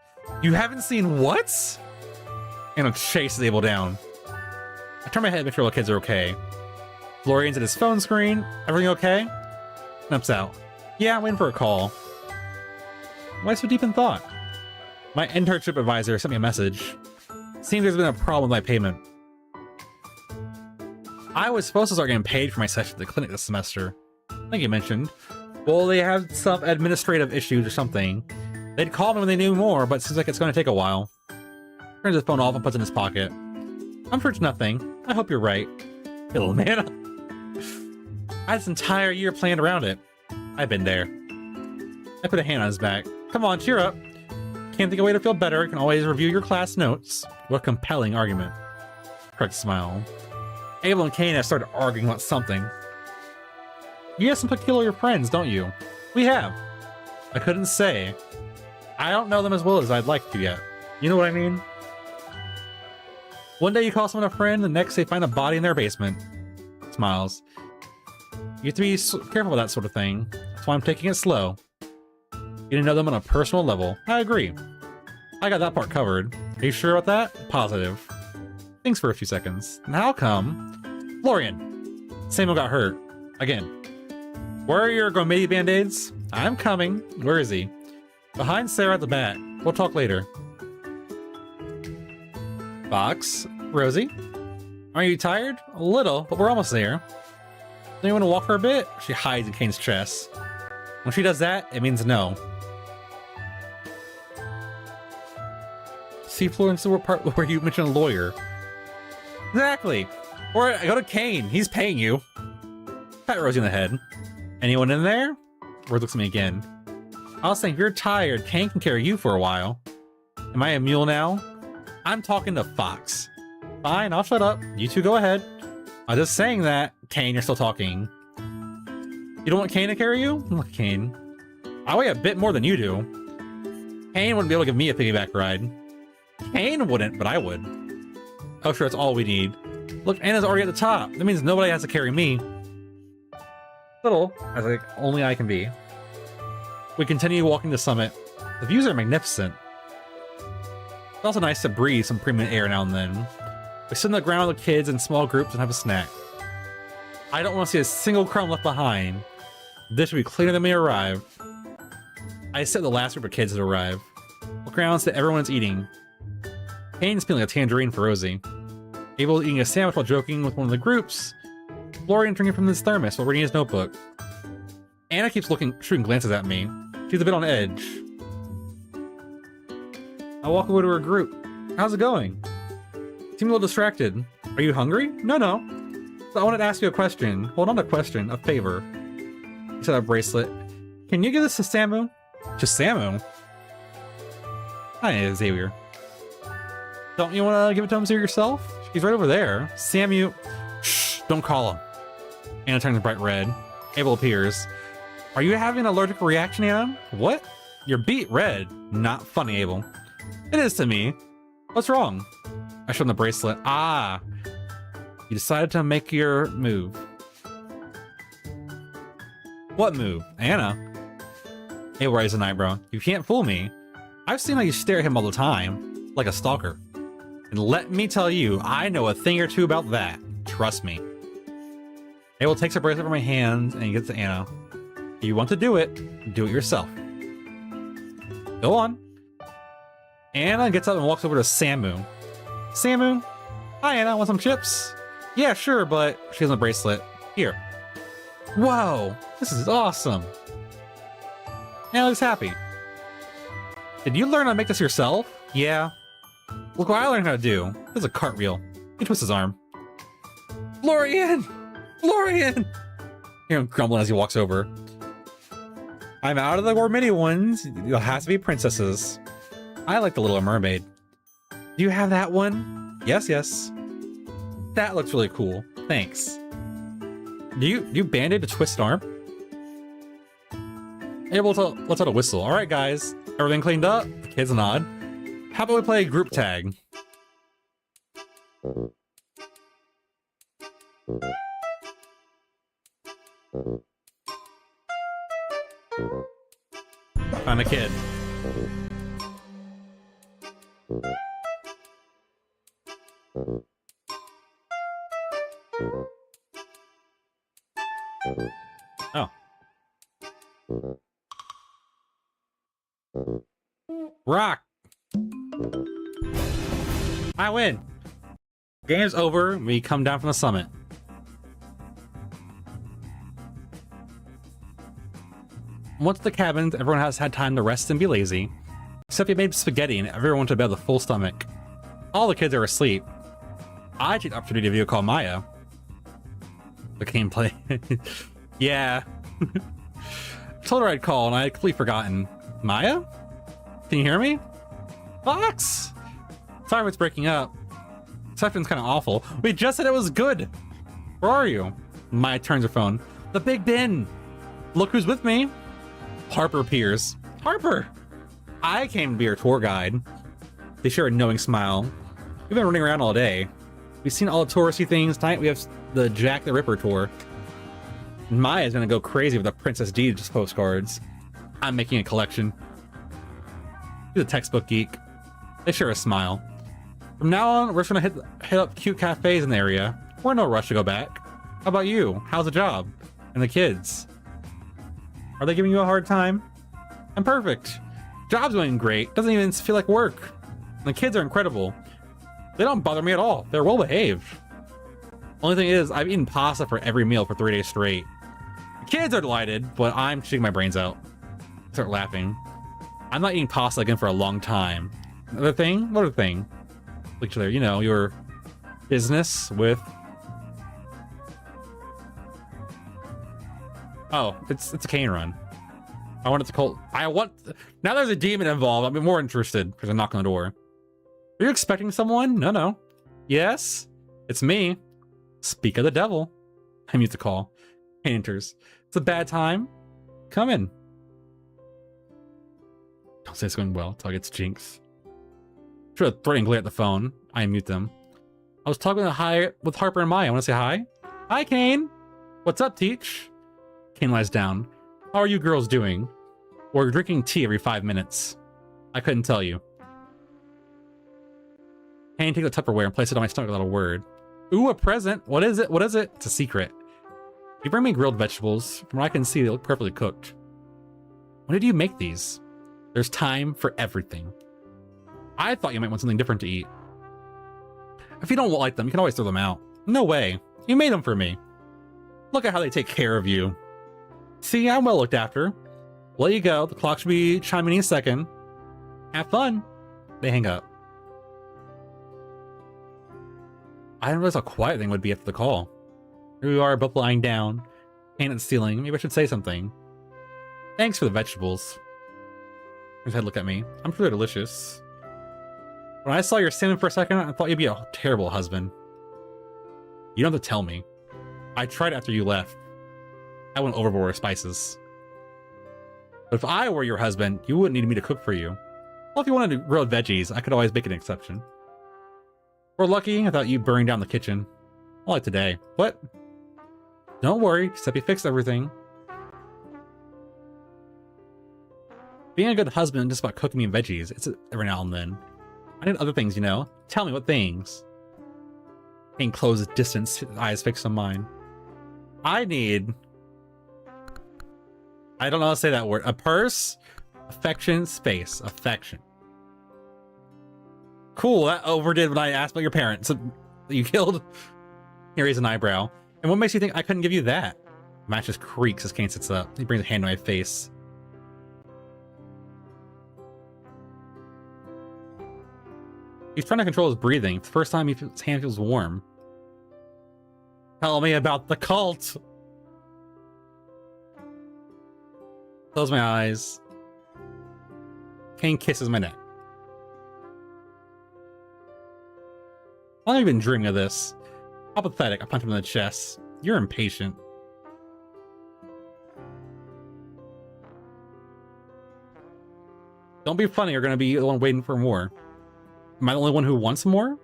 You haven't seen what? And chases Abel down. I turn my head to make sure all the kids are okay. Florian's at his phone screen. Everything okay? Snaps out. Yeah, I'm waiting for a call. Why so deep in thought? My internship advisor sent me a message. Seems there's been a problem with my payment. I was supposed to start getting paid for my session at the clinic this semester. I think you mentioned. Well, they have some administrative issues or something. They'd call me when they knew more, but it seems like it's going to take a while. Turns his phone off and puts it in his pocket. I'm sure it's nothing. I hope you're right. Hey, little man. I had this entire year planned around it. I've been there. I put a hand on his back. Come on, cheer up. Can't think of a way to feel better. You can always review your class notes. What a compelling argument. Craig smiled. Abel and Kane have started arguing about something. You have some peculiar friends, don't you? We have. I couldn't say. I don't know them as well as I'd like to yet. You know what I mean? One day you call someone a friend, the next they find a body in their basement. Smiles. You have to be careful with that sort of thing. That's why I'm taking it slow. Getting to know them on a personal level. I agree. I got that part covered. Are you sure about that? Positive. Thinks for a few seconds. And how come? Florian. Samuel got hurt. Again. Where are your gourmet band-aids? I'm coming. Where is he? Behind Sarah at the back. We'll talk later. Fox. Rosie. Are you tired? A little, but we're almost there. Do you want to walk for a bit? She hides in Kane's chest. When she does that, it means no. See, Florence, the part where you mentioned a lawyer. Exactly. Or go to Kane. He's paying you. Pat Rosie in the head. Anyone in there? Rose looks at me again. I was saying, if you're tired, Kane can carry you for a while. Am I a mule now? I'm talking to Fox. Fine, I'll shut up. You two go ahead. I was just saying that. Kane, you're still talking. You don't want Kane to carry you? Look, Kane. I weigh a bit more than you do. Kane wouldn't be able to give me a piggyback ride. Kane wouldn't, but I would. Oh, sure, that's all we need. Look, Anna's already at the top. That means nobody has to carry me. Little, as like only I can be. We continue walking the summit. The views are magnificent. It's also nice to breathe some premium air now and then. We sit on the ground with the kids in small groups and have a snack. I don't want to see a single crumb left behind. This should be cleaner than we arrive. I sit the last group of kids that arrive. Look around to everyone's eating. Kane's peeling a tangerine for Rosie. Abel's eating a sandwich while joking with one of the groups. Florian drinking from his thermos while reading his notebook. Anna keeps shooting glances at me. She's a bit on edge. I walk over to her group. How's it going? Seem a little distracted. Are you hungry? No. So I wanted to ask you a question. Well, not a question, a favor. You said a bracelet. Can you give this to Samu? Just Samu? Hi, Xavier. Don't you want to give it to him yourself? He's right over there. Samu. Shh, don't call him. Anna turns bright red. Abel appears. Are you having an allergic reaction, Anna? What? You're beet red. Not funny, Abel. It is to me. What's wrong? I showed him the bracelet. Ah, you decided to make your move. What move? Anna? Hey, raise an eyebrow. You can't fool me. I've seen how you stare at him all the time, like a stalker. And let me tell you, I know a thing or two about that. Trust me. Abel takes her bracelet from my hands and he gets to Anna. If you want to do it yourself. Go on. Anna gets up and walks over to Samu. Samu? Hi, Anna. Want some chips? Yeah, sure, but she has a bracelet. Here. Whoa, this is awesome. Anna looks happy. Did you learn how to make this yourself? Yeah. Look what I learned how to do. This is a cartwheel. He twists his arm. Florian! Florian! Hear him grumbling as he walks over. I'm out of the more mini ones. It has to be princesses. I like the Little Mermaid. Do you have that one? Yes, yes. That looks really cool. Thanks. Do you bandage a twisted arm? Able to let's out a whistle. All right, guys. Everything cleaned up? The kids nod. How about we play group tag? Find a kid. Oh. Rock. I win. Game's over. We come down from the summit. Once at the cabins, everyone has had time to rest and be lazy. Except we made spaghetti and everyone went to bed with a full stomach. All the kids are asleep. I take the opportunity to video call Maya. The gameplay. Yeah. Told her I'd call and I had completely forgotten. Maya? Can you hear me? Fox? Sorry if it's breaking up. Reception's kind of awful. We just said it was good. Where are you? Maya turns her phone. The Big Ben. Look who's with me. Harper appears. Harper! I came to be her tour guide. They share a knowing smile. We've been running around all day. We've seen all the touristy things. Tonight we have the Jack the Ripper tour. Maya's gonna go crazy with the Princess Deeds postcards. I'm making a collection. He's a textbook geek. They share a smile. From now on, we're just gonna hit up cute cafes in the area. We're in no rush to go back. How about you? How's the job? And the kids? Are they giving you a hard time? I'm perfect. Job's going great. Doesn't even feel like work. And the kids are incredible. They don't bother me at all. They're well behaved. Only thing is, I've eaten pasta for every meal for 3 days straight. The kids are delighted, but I'm shooting my brains out. I start laughing. I'm not eating pasta again for a long time. Another thing? What other thing? Look each other, you know, your business with... Oh, it's a cane run. I want it to call... Now there's a demon involved, I'm more interested because I knock on the door. Are you expecting someone? No. Yes? It's me. Speak of the devil. I mute the call. He enters. It's a bad time. Come in. Don't say it's going well until I get jinx. Should have threatening glare at the phone. I mute them. I was talking with Harper and Maya. I want to say hi. Hi, Kane. What's up, Teach? Kane lies down. How are you girls doing? We're drinking tea every 5 minutes. I couldn't tell you. Kane takes the Tupperware and places it on my stomach without a word. Ooh, a present. What is it? What is it? It's a secret. You bring me grilled vegetables. From what I can see, they look perfectly cooked. When did you make these? There's time for everything. I thought you might want something different to eat. If you don't like them, you can always throw them out. No way. You made them for me. Look at how they take care of you. See, I'm well looked after. Let you go. The clock should be chiming in a second. Have fun. They hang up. I didn't realize how quiet thing would be after the call. Here we are, both lying down, hand at the ceiling. Maybe I should say something. Thanks for the vegetables. His head looked at me. I'm sure they're delicious. When I saw your salmon for a second, I thought you'd be a terrible husband. You don't have to tell me. I tried after you left. I went overboard with spices. But if I were your husband, you wouldn't need me to cook for you. Well, if you wanted grilled veggies, I could always make an exception. We're lucky without you burning down the kitchen. Not like today. What? Don't worry, Giuseppe fixed everything. Being a good husband isn't just about cooking me veggies. It's every now and then. I need other things, you know? Tell me what things. Kane closes distance, his eyes fixed on mine. I need... I don't know how to say that word. A purse, affection, space, affection. Cool, that overdid when I asked about your parents that you killed. He raised an eyebrow. And what makes you think I couldn't give you that? Matt just creaks as Kane sits up. He brings a hand to my face. He's trying to control his breathing. It's the first time his hand feels warm. Tell me about the cult. Close my eyes. Kane kisses my neck. How long have you been dreaming of this? How pathetic. I punch him in the chest. You're impatient. Don't be funny. You're going to be the one waiting for more. Am I the only one who wants more?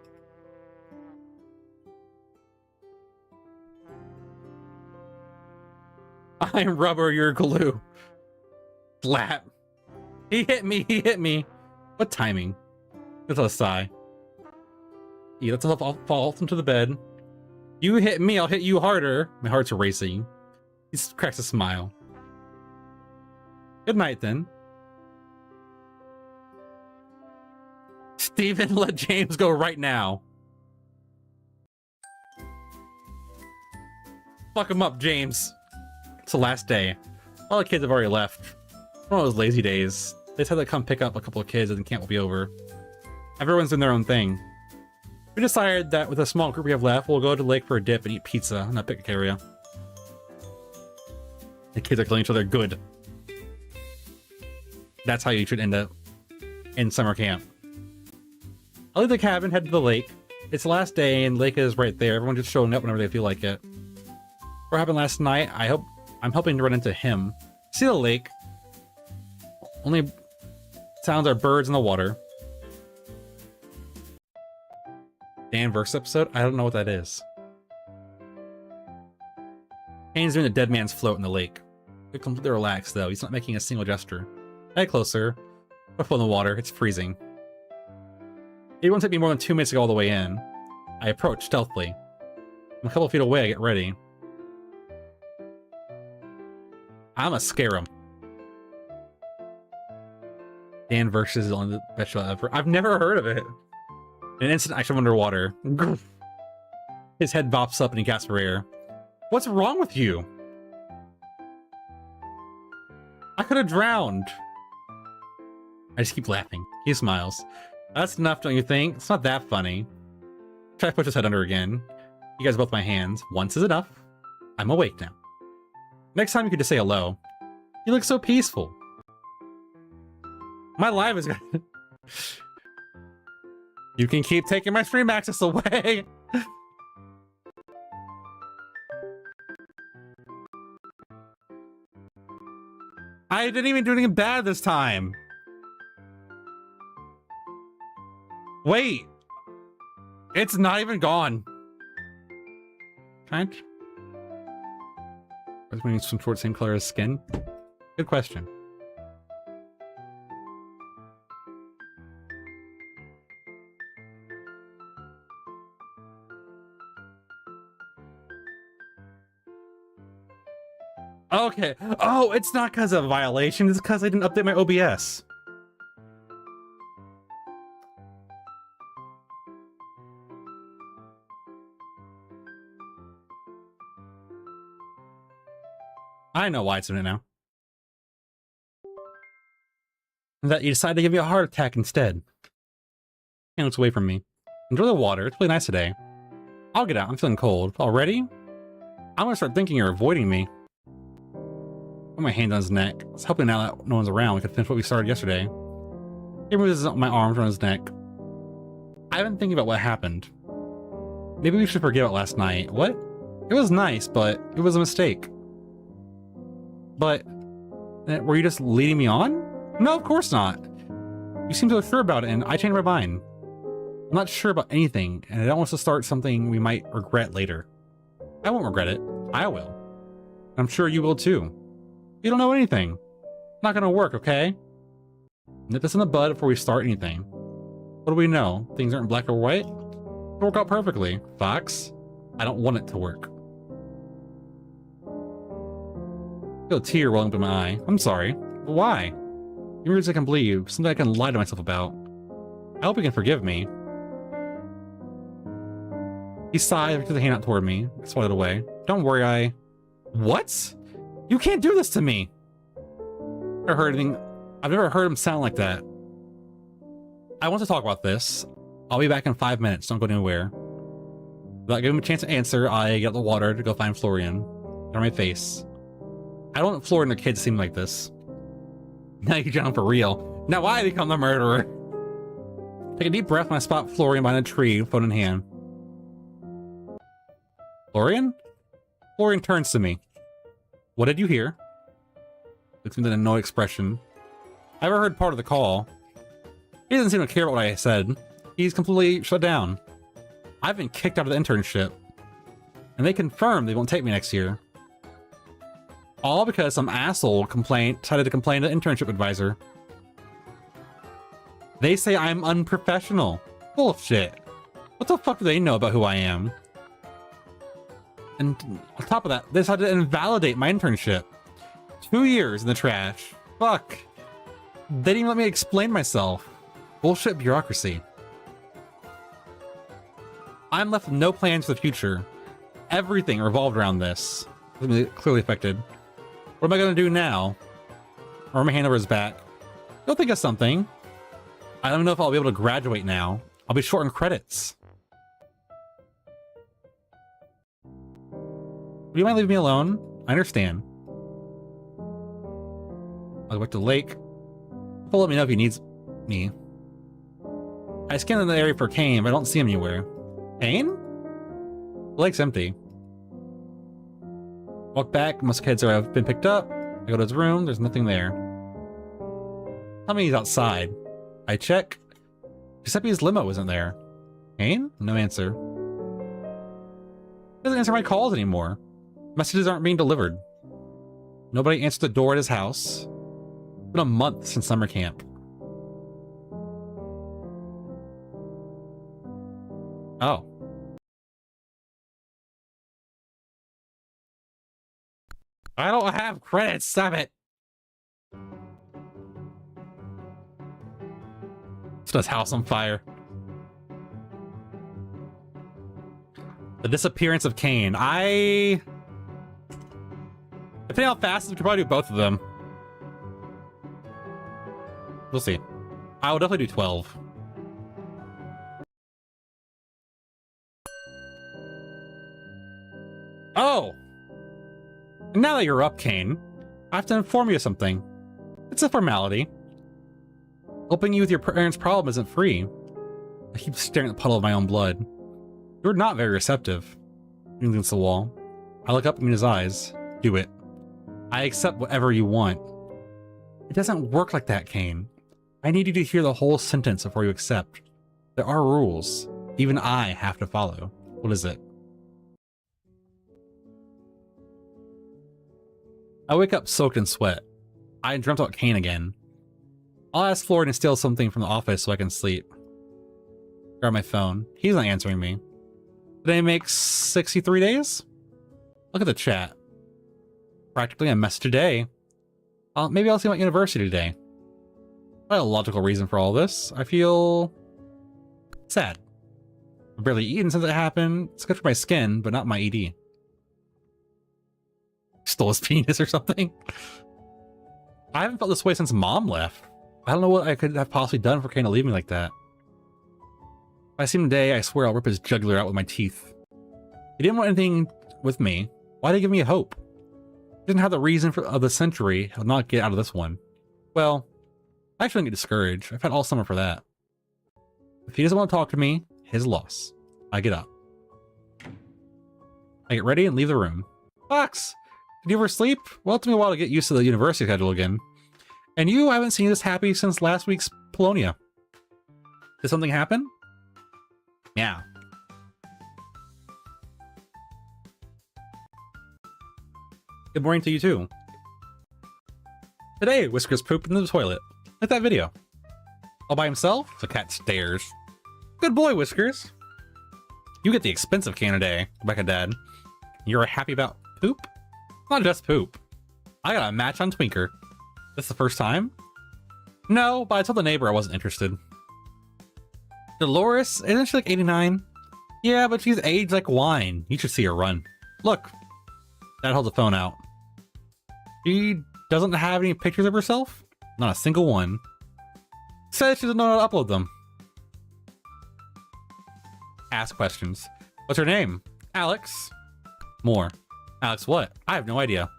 I'm rubber, you're glue. Slap. He hit me, he hit me. What timing? That's a sigh. He lets himself fall into the bed. You hit me, I'll hit you harder. My heart's racing. He cracks a smile. Good night, then. Steven, let James go right now. Fuck him up, James. It's the last day. All the kids have already left. One of those lazy days. They just had to come pick up a couple of kids and the camp will be over. Everyone's doing their own thing. We decided that with a small group we have left, we'll go to the lake for a dip and eat pizza in that picnic area. The kids are killing each other good. That's how you should end up in summer camp. I'll leave the cabin, head to the lake. It's the last day and lake is right there. Everyone's just showing up whenever they feel like it. What happened last night, I'm hoping to run into him. See the lake. Only sounds are birds in the water. Dan Verse episode? I don't know what that is. Kane's doing a dead man's float in the lake. He's completely relaxed though. He's not making a single gesture. Head closer. Put foot in the water. It's freezing. It won't take me more than 2 minutes to go all the way in. I approach stealthily. I'm a couple feet away. I get ready. I'm gonna scare him. Dan versus on the best show ever. I've never heard of it. In an instant, I shove underwater. His head bops up and he gasps for air. What's wrong with you? I could have drowned. I just keep laughing. He smiles. That's enough, don't you think? It's not that funny. Try to push his head under again. You guys are both my hands. Once is enough. I'm awake now. Next time you could just say hello. You look so peaceful. My life is gonna... You can keep taking my stream access away. I didn't even do anything bad this time. Wait. It's not even gone. Can I... wearing some sort of same color as skin? Good question. Okay. Oh, it's not because of violation. It's because I didn't update my OBS. I know why it's in it now. That you decided to give me a heart attack instead. He looks away from me. Enjoy the water. It's really nice today. I'll get out. I'm feeling cold. Already? I'm gonna start thinking you're avoiding me. Put my hand on his neck. I was hoping now that no one's around we could finish what we started yesterday. He moves my arms around his neck. I've been thinking about what happened. Maybe we should forget about last night. What? It was nice, but it was a mistake. But were you just leading me on? No, of course not. You seem so sure about it, and I changed my mind. I'm not sure about anything, and I don't want us to start something we might regret later. I won't regret it. I will. I'm sure you will too. You don't know anything. It's not gonna work, okay? Nip this in the bud before we start anything. What do we know? Things aren't black or white? It'll work out perfectly, Fox. I don't want it to work. I feel a tear rolling up my eye. I'm sorry. But why? Yours I can believe, something I can lie to myself about. I hope you can forgive me. He sighed and took the hand out toward me. I swatted it away. Don't worry, What? You can't do this to me! I've never heard him sound like that. I want to talk about this. I'll be back in 5 minutes. Don't go anywhere. Without giving him a chance to answer, I get out the water to go find Florian. Get on my face. I don't want Florian or kids to seem like this. Now you're down for real. Now I become the murderer. Take a deep breath when I spot Florian behind a tree, phone in hand. Florian? Florian turns to me. What did you hear? Looks with an annoyed expression. I overheard part of the call. He doesn't seem to care about what I said. He's completely shut down. I've been kicked out of the internship. And they confirmed they won't take me next year. All because some asshole decided to complain to the internship advisor. They say I'm unprofessional. Bullshit. What the fuck do they know about who I am? And on top of that, they decided to invalidate my internship. 2 years in the trash. Fuck. They didn't even let me explain myself. Bullshit bureaucracy. I'm left with no plans for the future. Everything revolved around this. Clearly affected. What am I gonna do now? Or my hand over his back. Go think of something. I don't know if I'll be able to graduate now. I'll be short on credits. Do you mind leaving me alone? I understand. I'll go back to the lake. He'll let me know if he needs me. I scanned in the area for Kane, but I don't see him anywhere. Kane? The lake's empty. Walk back, most kids have been picked up. I go to his room, there's nothing there. Tell me he's outside. I check. Giuseppe's limo isn't there. Kane? No answer. He doesn't answer my calls anymore. Messages aren't being delivered. Nobody answered the door at his house. It's been a month since summer camp. Oh. I don't have credits, stop it! It's his house on fire. The disappearance of Kane. Depending how fast, we could probably do both of them. We'll see. I will definitely do 12. Oh! Now that you're up, Kane, I have to inform you of something. It's a formality. Helping you with your parents' problem isn't free. I keep staring at the puddle of my own blood. You're not very receptive. Leaning against the wall. I look up in his eyes. Do it. I accept whatever you want. It doesn't work like that, Kane. I need you to hear the whole sentence before you accept. There are rules. Even I have to follow. What is it? I wake up soaked in sweat. I dreamt about Kane again. I'll ask Florian to steal something from the office so I can sleep. Grab my phone. He's not answering me. Today makes 63 days? Look at the chat. Practically a mess today. Maybe I'll see him at university today. I have a logical reason for all this. I feel sad. I've barely eaten since it happened. It's good for my skin, but not my ED. Stole his penis or something. I haven't felt this way since Mom left. I don't know what I could have possibly done for Kane to leave me like that. If I see him today, I swear I'll rip his jugular out with my teeth. He didn't want anything with me. Why did he give me a hope? He didn't have the reason of the century. He'll not get out of this one. Well, I shouldn't get discouraged. I've had all summer for that. If he doesn't want to talk to me, his loss. I get up. I get ready and leave the room. Fox! Did you ever sleep? Well, it took me a while to get used to the university schedule again. And you haven't seen this happy since last week's Polonia. Did something happen? Yeah. Good morning to you too. Today, Whiskers pooped in the toilet. Like that video. All by himself? The cat stares. Good boy, Whiskers. You get the expensive can a day, Rebecca Dad. You're happy about poop? Not just poop. I got a match on Twinker. This the first time? No, but I told the neighbor I wasn't interested. Dolores, isn't she like 89? Yeah, but she's aged like wine. You should see her run. Look. Dad holds the phone out. She doesn't have any pictures of herself? Not a single one. Says she doesn't know how to upload them. Ask questions. What's her name? Alex. More. Alex what? I have no idea.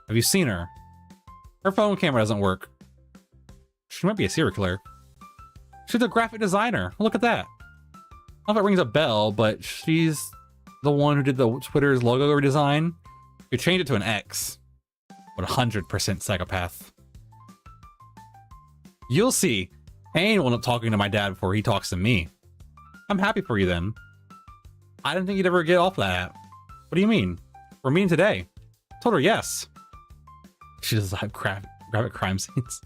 Have you seen her? Her phone camera doesn't work. She might be a serial killer. She's a graphic designer. Look at that. I don't know if it rings a bell, but she's the one who did the Twitter's logo redesign. You changed it to an X. 100% psychopath. You'll see. I ain't one up talking to my dad before he talks to me. I'm happy for you then. I didn't think you'd ever get off that app. What do you mean? We're meeting today. Told her yes. She does have graphic crime scenes.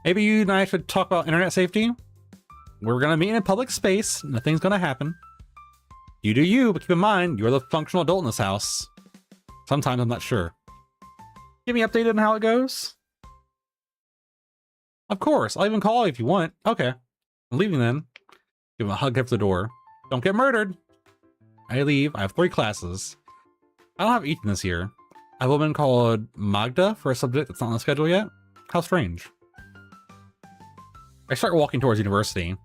Maybe you and I should talk about internet safety. We're gonna meet in a public space. Nothing's gonna happen. You do you, but keep in mind, you're the functional adult in this house. Sometimes I'm not sure. Give me updated on how it goes. Of course, I'll even call you if you want. Okay, I'm leaving then. Give him a hug after the door. Don't get murdered. I leave. I have 3 classes. I don't have Ethan this year. I have a woman called Magda for a subject that's not on the schedule yet. How strange. I start walking towards university.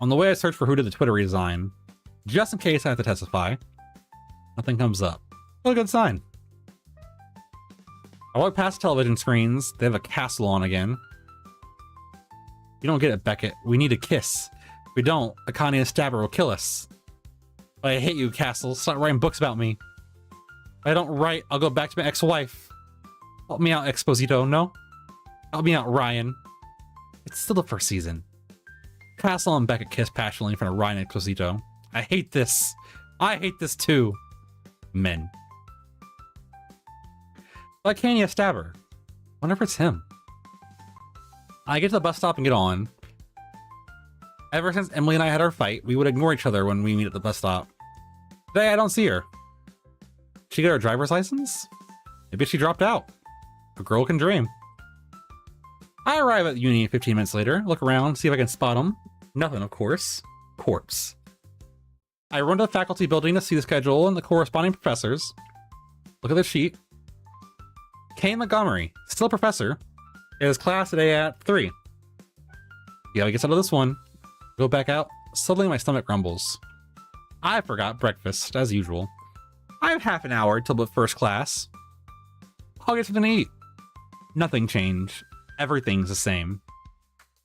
On the way, I search for who did the Twitter redesign, just in case I have to testify. Nothing comes up. What a good sign. I walk past television screens. They have a castle on again. You don't get it, Beckett. We need a kiss. If we don't, Akane and Stabber will kill us. But I hate you, Castle. Stop writing books about me. If I don't write, I'll go back to my ex-wife. Help me out, Exposito. No? Help me out, Ryan. It's still the first season. Castle and Beckett kiss passionately in front of Ryan and Exposito. I hate this. I hate this too. Men. Like Kanye Stabber. Wonder if it's him. I get to the bus stop and get on. Ever since Emily and I had our fight, we would ignore each other when we meet at the bus stop. Today I don't see her. She got her driver's license? Maybe she dropped out. A girl can dream. I arrive at uni 15 minutes later, look around, see if I can spot him. Nothing, of course. Corpse. I run to the faculty building to see the schedule and the corresponding professors. Look at the sheet. Kane Montgomery, still a professor. It is class today at 3. Yeah, I guess out of this one. Go back out. Suddenly my stomach rumbles. I forgot breakfast, as usual. I have half an hour till the first class. I'll get something to eat. Nothing changed. Everything's the same.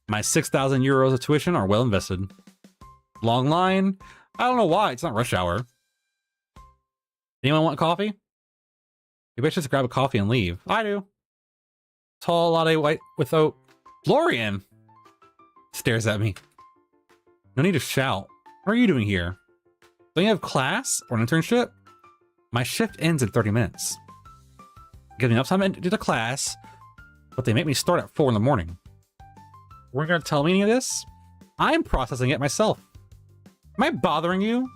My 6,000 euros of tuition are well invested. Long line. I don't know why. It's not rush hour. Anyone want coffee? Maybe I should just grab a coffee and leave. I do. Tall latte white with oat. Florian stares at me. No need to shout. What are you doing here? Don't you have class or an internship? My shift ends in 30 minutes. Give me enough time to do the class, but they make me start at 4 in the morning. Weren't gonna tell me any of this? I'm processing it myself. Am I bothering you?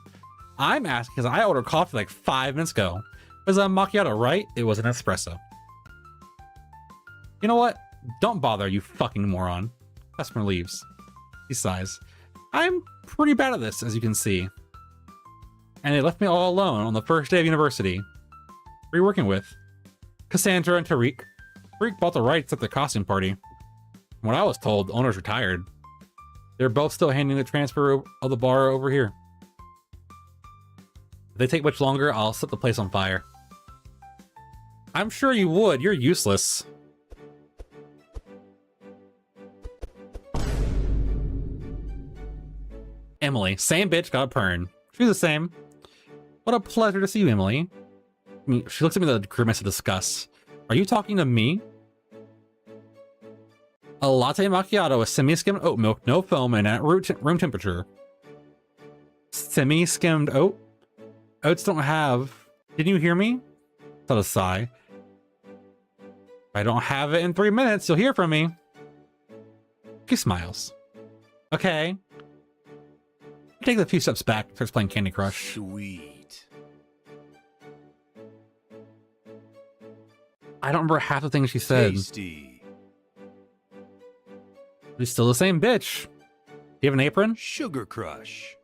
I'm asking because I ordered coffee like 5 minutes ago. It was a macchiato, right? It was an espresso. You know what? Don't bother, you fucking moron. Customer leaves. He sighs. I'm pretty bad at this, as you can see. And they left me all alone on the first day of university. Who are you working with? Cassandra and Tariq. Tariq bought the rights at the costume party. From what I was told, the owner's retired. They're both still handling the transfer of the bar over here. If they take much longer, I'll set the place on fire. I'm sure you would. You're useless. Emily. Same bitch, got a pern. She's the same. What a pleasure to see you, Emily. She looks at me with a grimace of disgust. Are you talking to me? A latte macchiato with semi-skimmed oat milk, no foam, and at room temperature. Semi-skimmed oat? Oats don't have... Didn't you hear me? That's a sigh. If I don't have it in 3 minutes, you'll hear from me. She smiles. Okay. Take a few steps back, starts playing Candy Crush. Sweet. I don't remember half the things she said. Tasty. She's still the same bitch. Do you have an apron? Sugar Crush.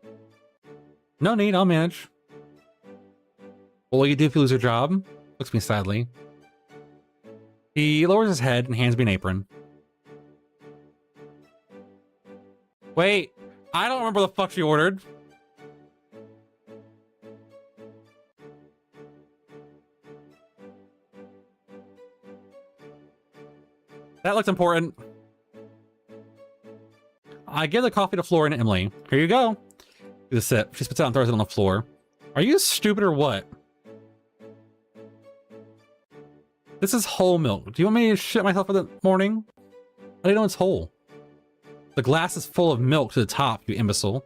No need, I'll manage. What will you do if you lose your job? Looks at me sadly. He lowers his head and hands me an apron. Wait, I don't remember the fuck she ordered. That looks important. I give the coffee to Flora and Emily. Here you go. Do the sip. She spits it out and throws it on the floor. Are you stupid or what? This is whole milk. Do you want me to shit myself for the morning? How do you know it's whole? The glass is full of milk to the top, you imbecile.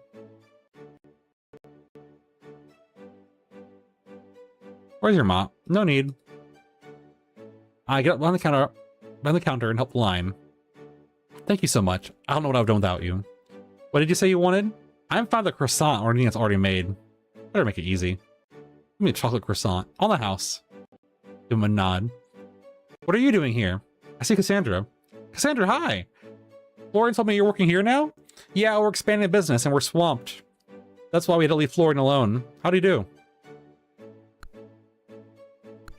Where's your mop? No need. I get up behind the counter and help the line. Thank you so much. I don't know what I've done without you. What did you say you wanted? I'm fine with a croissant or anything that's already made. Better make it easy. Give me a chocolate croissant. On the house. Give him a nod. What are you doing here? I see Cassandra. Cassandra, hi! Florian told me you're working here now? Yeah, we're expanding the business and we're swamped. That's why we had to leave Florian alone. How do you do?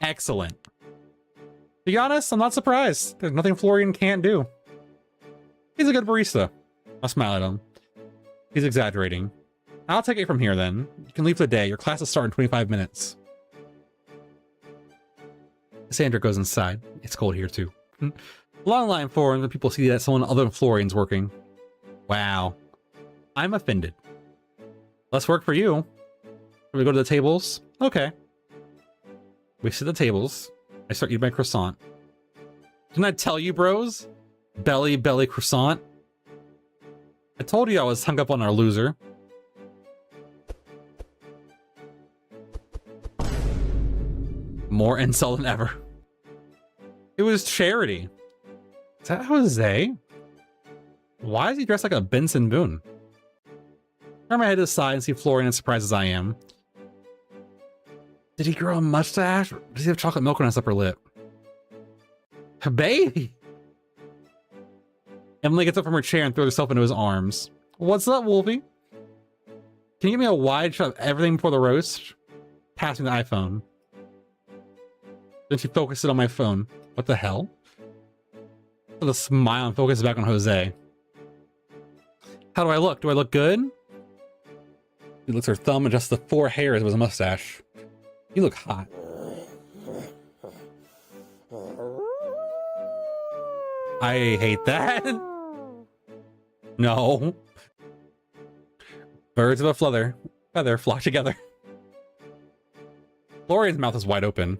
Excellent. To be honest, I'm not surprised. There's nothing Florian can't do. He's a good barista. I'll smile at him. He's exaggerating. I'll take it from here then. You can leave for the day. Your classes start in 25 minutes. Cassandra goes inside. It's cold here too. Long line forms when people see that someone other than Florian's working. Wow. I'm offended. Less work for you. Should we go to the tables? Okay. We sit at the tables. I start eating my croissant. Didn't I tell you, bros? Belly croissant. I told you I was hung up on our loser. More insult than ever. It was Charity. Is that Jose? Why is he dressed like a Benson Boone? Turn my head to the side and see Florian as surprised as I am. Did he grow a mustache? Or does he have chocolate milk on his upper lip? A baby! Emily gets up from her chair and throws herself into his arms. What's up, Wolfie? Can you give me a wide shot of everything before the roast? Pass me the iPhone. Then she focuses it on my phone. What the hell? With a smile and focuses back on Jose. How do I look? Do I look good? She looks at her thumb and adjusts the 4 hairs of his mustache. You look hot. I hate that. No. Birds of a feather flock together. Florian's mouth is wide open.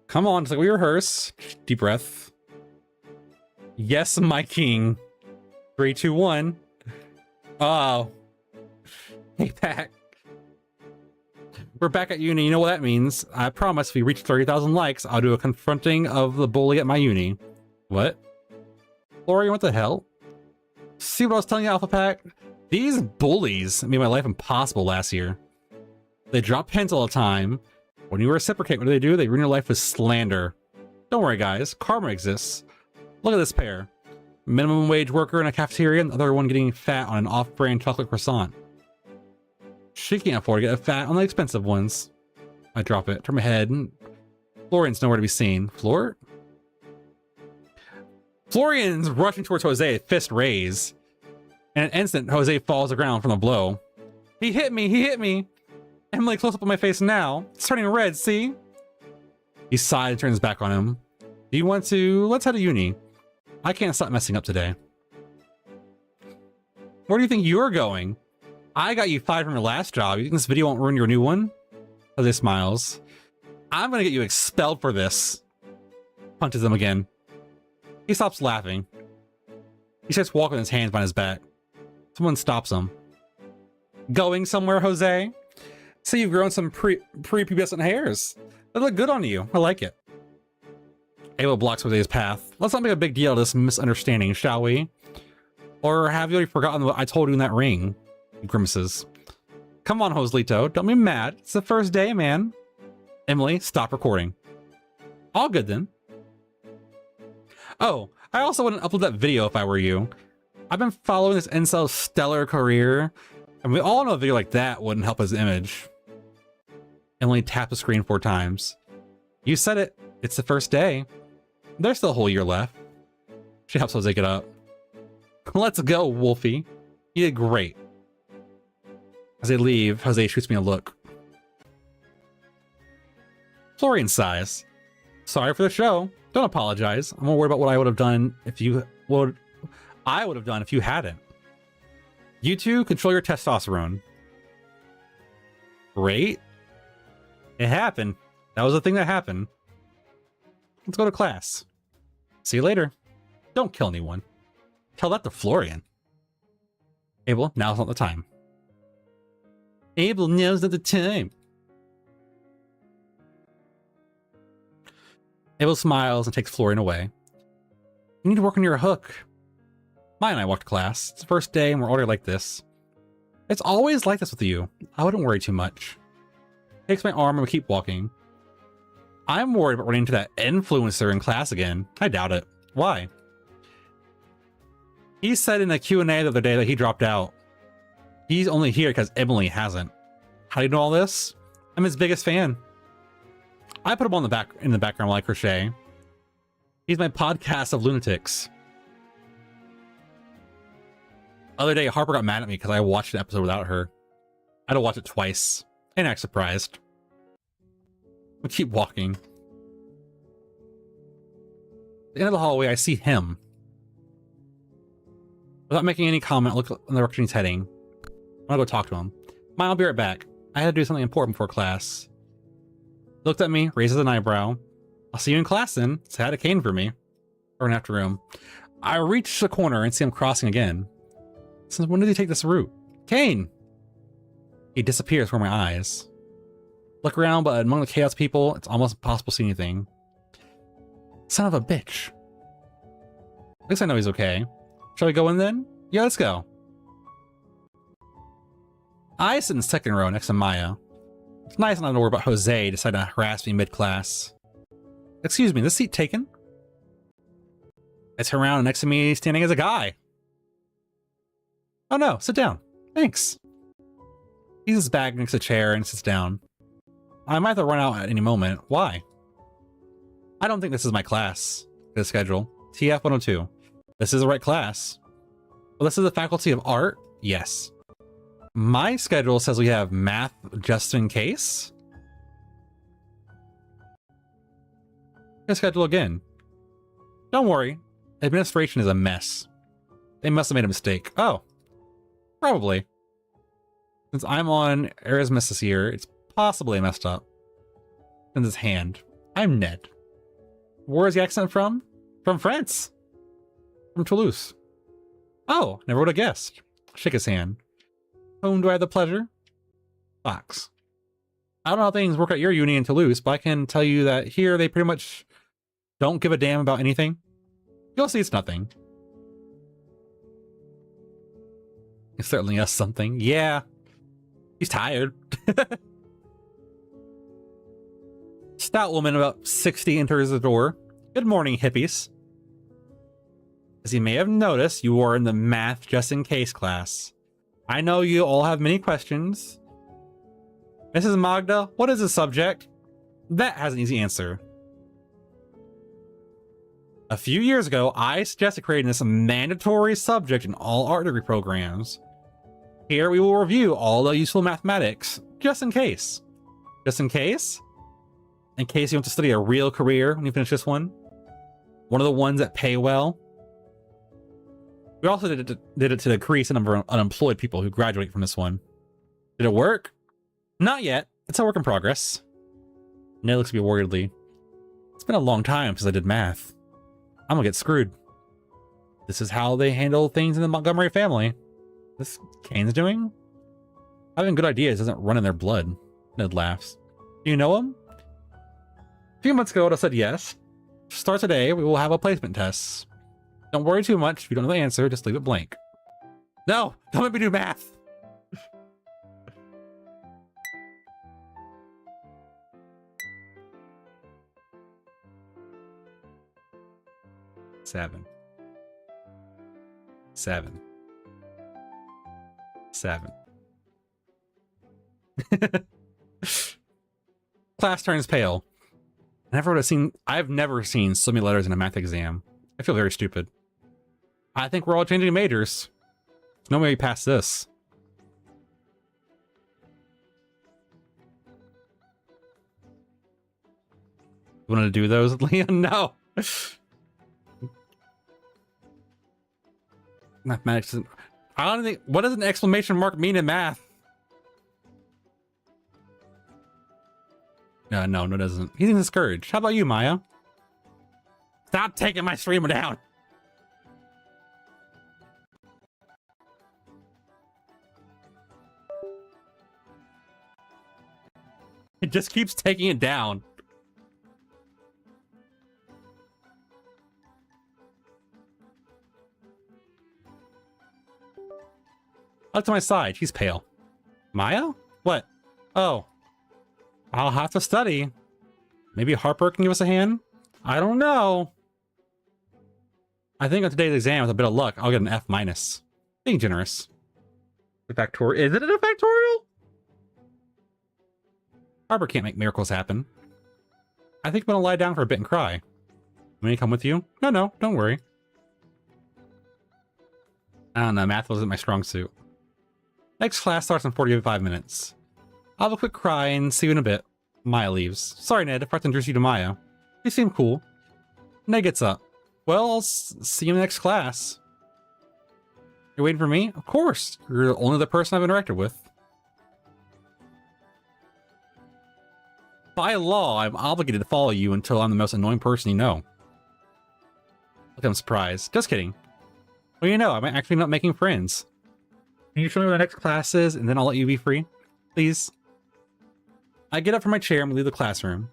Come on, just like we rehearse. Deep breath. Yes, my king. 3, 2, 1. Oh. Hey, back. We're back at uni. You know what that means. I promise if we reach 30,000 likes, I'll do a confronting of the bully at my uni. What? Florian, what the hell? See what I was telling you, Alpha Pack? These bullies made my life impossible last year. They drop hints all the time. When you reciprocate, what do? They ruin your life with slander. Don't worry, guys. Karma exists. Look at this pair. Minimum wage worker in a cafeteria and the other one getting fat on an off-brand chocolate croissant. She can't afford to get fat on the expensive ones. I drop it, turn my head, and Florian's nowhere to be seen. Florian's rushing towards Jose, fist raised. In an instant, Jose falls to the ground from the blow. He hit me, he hit me! Emily, close up on my face now. It's turning red, see? He sighs and turns his back on him. Do you want to... Let's head to uni. I can't stop messing up today. Where do you think you're going? I got you fired from your last job. You think this video won't ruin your new one? Jose smiles. I'm gonna get you expelled for this. Punches him again. He stops laughing. He starts walking with his hands behind his back. Someone stops him. Going somewhere, Jose? So you've grown some prepubescent hairs. They look good on you. I like it. Ava blocks Jose's path. Let's not make a big deal of this misunderstanding, shall we? Or have you already forgotten what I told you in that ring? He grimaces. Come on, Joselito. Don't be mad. It's the first day, man. Emily, stop recording. All good then. Oh, I also wouldn't upload that video if I were you. I've been following this incel's stellar career, and we all know a video like that wouldn't help his image. Emily tapped the screen 4 times. You said it. It's the first day. There's still a whole year left. She helps Jose get up. Let's go, Wolfie. You did great. As they leave, Jose shoots me a look. Florian sighs. Sorry for the show. Don't apologize. I'm more worried about what I would have done if you hadn't. You two control your testosterone. Great. It happened. That was the thing that happened. Let's go to class. See you later. Don't kill anyone. Tell that to Florian. Abel, now's not the time. Abel, now's not the time. Abel smiles and takes Florian away. You need to work on your hook. Maya and I walked to class. It's the first day and we're already like this. It's always like this with you. I wouldn't worry too much. Takes my arm and we keep walking. I'm worried about running into that influencer in class again. I doubt it. Why? He said in the Q&A the other day that he dropped out. He's only here because Emily hasn't. How do you know all this? I'm his biggest fan. I put him on in the background while I crochet. He's my podcast of lunatics. Other day, Harper got mad at me because I watched an episode without her. I had to watch it twice. And act surprised. We keep walking. At the end of the hallway, I see him. Without making any comment, I look in the direction he's heading. I'm gonna go talk to him. Mine, I'll be right back. I had to do something important before class. He looked at me, raises an eyebrow. I'll see you in class then. Say hi to Kane for me. Run after room. I reach the corner and see him crossing again. Since when did he take this route? Kane! He disappears from my eyes. Look around, but among the chaos people, it's almost impossible to see anything. Son of a bitch. At least I know he's okay. Shall we go in then? Yeah, let's go. I sit in the second row next to Maya. It's nice not to worry about Jose deciding to harass me mid-class. Excuse me, this seat taken? I turn around and next to me standing is a guy. Oh no, sit down. Thanks. He leaves his bag next to the chair and sits down. I might have to run out at any moment. Why? I don't think this is my class. The schedule. TF 102. This is the right class. Well, this is the Faculty of Art? Yes. My schedule says we have math just in case. Schedule again. Don't worry. Administration is a mess. They must have made a mistake. Oh. Probably. Since I'm on Erasmus this year, it's possibly messed up. In his hand. I'm Ned. Where is the accent from? From France. From Toulouse. Oh, never would have guessed. Shake his hand. Whom do I have the pleasure? Fox. I don't know how things work at your uni in Toulouse, but I can tell you that here they pretty much don't give a damn about anything. You'll see it's nothing. He certainly has something. Yeah. He's tired. Stout woman about 60 enters the door. Good morning, hippies. As you may have noticed, you are in the math just in case class. I know you all have many questions. Mrs. Magda, what is the subject? That has an easy answer. A few years ago, I suggested creating this mandatory subject in all art degree programs. Here we will review all the useful mathematics, just in case. Just in case? In case you want to study a real career when you finish this one. One of the ones that pay well. We also did it to decrease the number of unemployed people who graduate from this one. Did it work? Not yet. It's a work in progress. Ned looks at me worriedly. It's been a long time since I did math. I'm gonna get screwed. This is how they handle things in the Montgomery family. This Kane's doing? Having good ideas doesn't run in their blood. Ned laughs. Do you know him? A few months ago, I would have said yes. Start today, we will have a placement test. Don't worry too much. If you don't know the answer, just leave it blank. No, don't make me do math. Seven. Class turns pale. I've never seen so many letters in a math exam. I feel very stupid. I think we're all changing majors. There's no way past this. You want to do those, Leon? No. Mathematics isn't... I don't think... What does an exclamation mark mean in math? No, it doesn't. He's discouraged. How about you, Maya? Stop taking my streamer down. It just keeps taking it down. Up to my side. She's pale. Maya? What? Oh. I'll have to study. Maybe Harper can give us a hand? I don't know. I think on today's exam, with a bit of luck, I'll get an F-. Being generous. The factorial. Is it a factorial? Harper can't make miracles happen. I think I'm gonna lie down for a bit and cry. Want me to come with you? No, don't worry. I don't know, math wasn't my strong suit. Next class starts in 45 minutes. I'll have a quick cry and see you in a bit. Maya leaves. Sorry, Ned, if I have to introduce you to Maya. You seem cool. Ned gets up. Well, I'll see you in the next class. You're waiting for me? Of course. You're the only other person I've interacted with. By law, I'm obligated to follow you until I'm the most annoying person you know. Look, I'm surprised. Just kidding. Well, you know, I'm actually not making friends. Can you show me where the next class is, and then I'll let you be free? Please? I get up from my chair and we leave the classroom.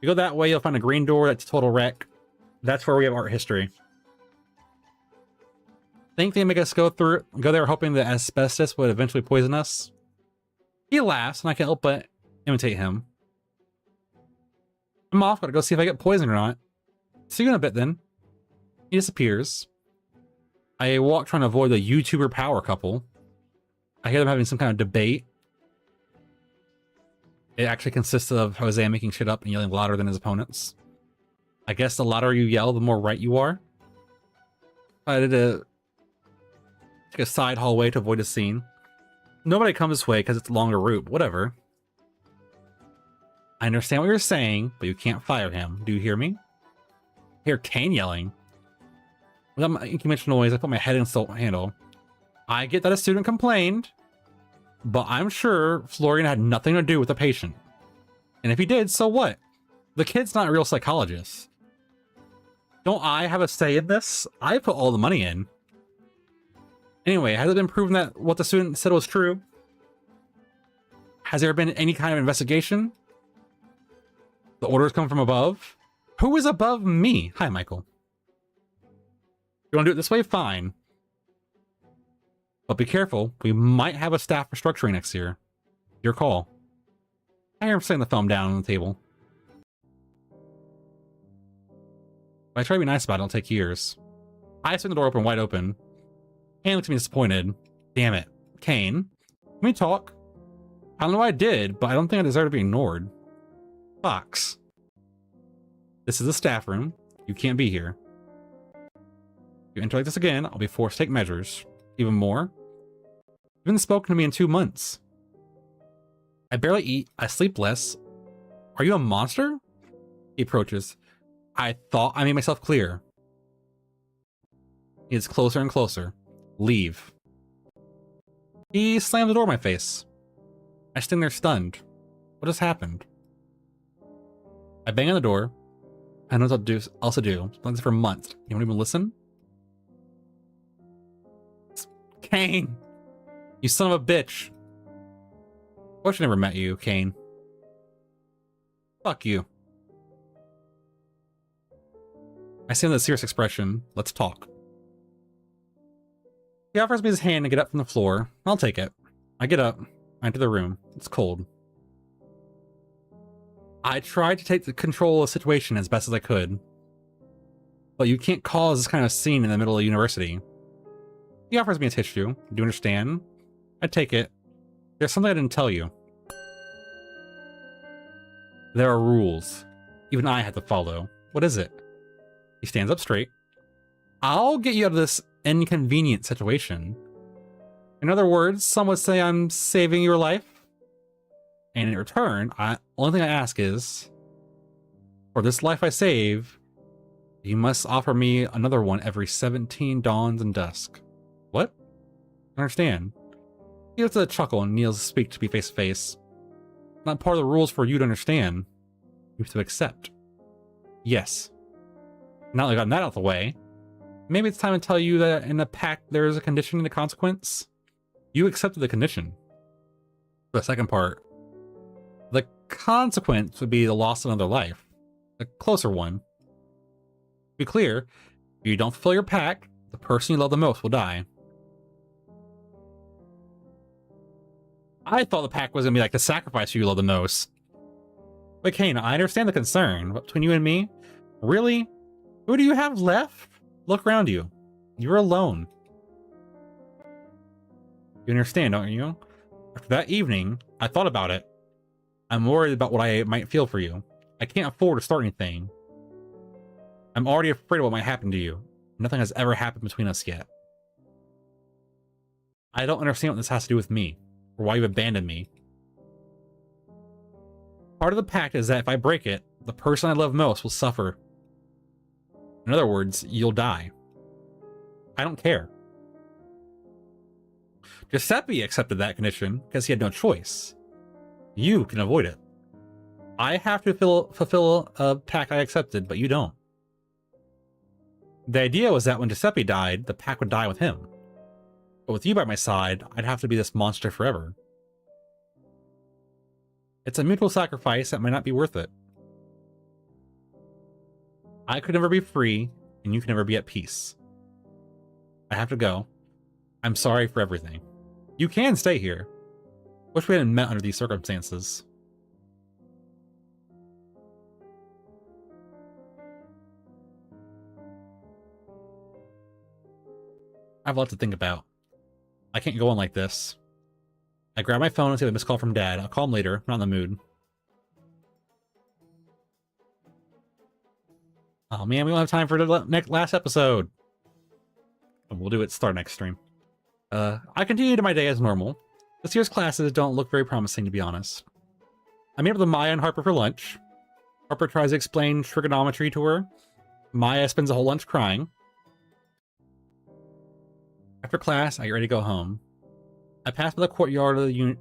You go that way, you'll find a green door that's a total wreck. That's where we have art history. Think they make us go there hoping that asbestos would eventually poison us? He laughs, and I can't help but imitate him. I'm off, gotta go see if I get poisoned or not. See you in a bit then. He disappears. I walk trying to avoid the YouTuber power couple. I hear them having some kind of debate. It actually consists of Jose making shit up and yelling louder than his opponents. I guess the louder you yell, the more right you are. I did take a side hallway to avoid a scene. Nobody comes this way because it's a longer route, but whatever. I understand what you're saying, but you can't fire him. Do you hear me? I hear Kane yelling. Without making much noise, I put my head in the handle. I get that a student complained, but I'm sure Florian had nothing to do with the patient. And if he did, so what? The kid's not a real psychologist. Don't I have a say in this? I put all the money in. Anyway, has it been proven that what the student said was true? Has there been any kind of investigation? The orders come from above? Who is above me? Hi, Michael. You want to do it this way? Fine. But be careful. We might have a staff restructuring next year. Your call. I hear him setting the thumb down on the table. If I try to be nice about it, it'll take years. I swing the door open wide open. Kane looks at me disappointed. Damn it. Kane, can we talk? I don't know what I did, but I don't think I deserve to be ignored. Fox. This is the staff room. You can't be here. If you enter like this again, I'll be forced to take measures. Even more. You haven't spoken to me in 2 months. I barely eat. I sleep less. Are you a monster? He approaches. I thought I made myself clear. He gets closer and closer. Leave. He slams the door in my face. I stand there stunned. What just happened? I bang on the door. I know what I'll also do. I've done this for months. You won't even listen? Kane! You son of a bitch! I wish I never met you, Kane. Fuck you. I say with a serious expression, let's talk. He offers me his hand to get up from the floor. I'll take it. I get up, I enter the room. It's cold. I tried to take the control of the situation as best as I could. But you can't cause this kind of scene in the middle of university. He offers me a tissue. Do you understand? I take it. There's something I didn't tell you. There are rules. Even I had to follow. What is it? He stands up straight. I'll get you out of this inconvenient situation. In other words, some would say I'm saving your life. And in return, only thing I ask is, for this life I save, you must offer me another one every 17 dawns and dusk. What? I understand. He lets a chuckle and kneels to speak to me face to face. Not part of the rules for you to understand. You have to accept. Yes. Now that I've gotten that out of the way, maybe it's time to tell you that in the pact there is a condition and a consequence. You accepted the condition. For the second part, the consequence would be the loss of another life. A closer one. To be clear, if you don't fulfill your pact, the person you love the most will die. I thought the pact was going to be like the sacrifice you love the most. But Kane, I understand the concern, but between you and me, really? Who do you have left? Look around you. You're alone. You understand, don't you? After that evening, I thought about it. I'm worried about what I might feel for you. I can't afford to start anything. I'm already afraid of what might happen to you. Nothing has ever happened between us yet. I don't understand what this has to do with me, or why you've abandoned me. Part of the pact is that if I break it, the person I love most will suffer. In other words, you'll die. I don't care. Giuseppe accepted that condition because he had no choice. You can avoid it. I have to fulfill a pact I accepted, but you don't. The idea was that when Giuseppe died, the pact would die with him. But with you by my side, I'd have to be this monster forever. It's a mutual sacrifice that might not be worth it. I could never be free, and you can never be at peace. I have to go. I'm sorry for everything. You can stay here. Wish we hadn't met under these circumstances. I have a lot to think about. I can't go on like this. I grab my phone and see a missed call from Dad. I'll call him later. I'm not in the mood. Oh man, we don't have time for the last episode. We'll do it start next stream. I continue to my day as normal. This year's classes don't look very promising, to be honest. I meet up with Maya and Harper for lunch. Harper tries to explain trigonometry to her. Maya spends the whole lunch crying. After class, I get ready to go home. I pass by the courtyard of the uni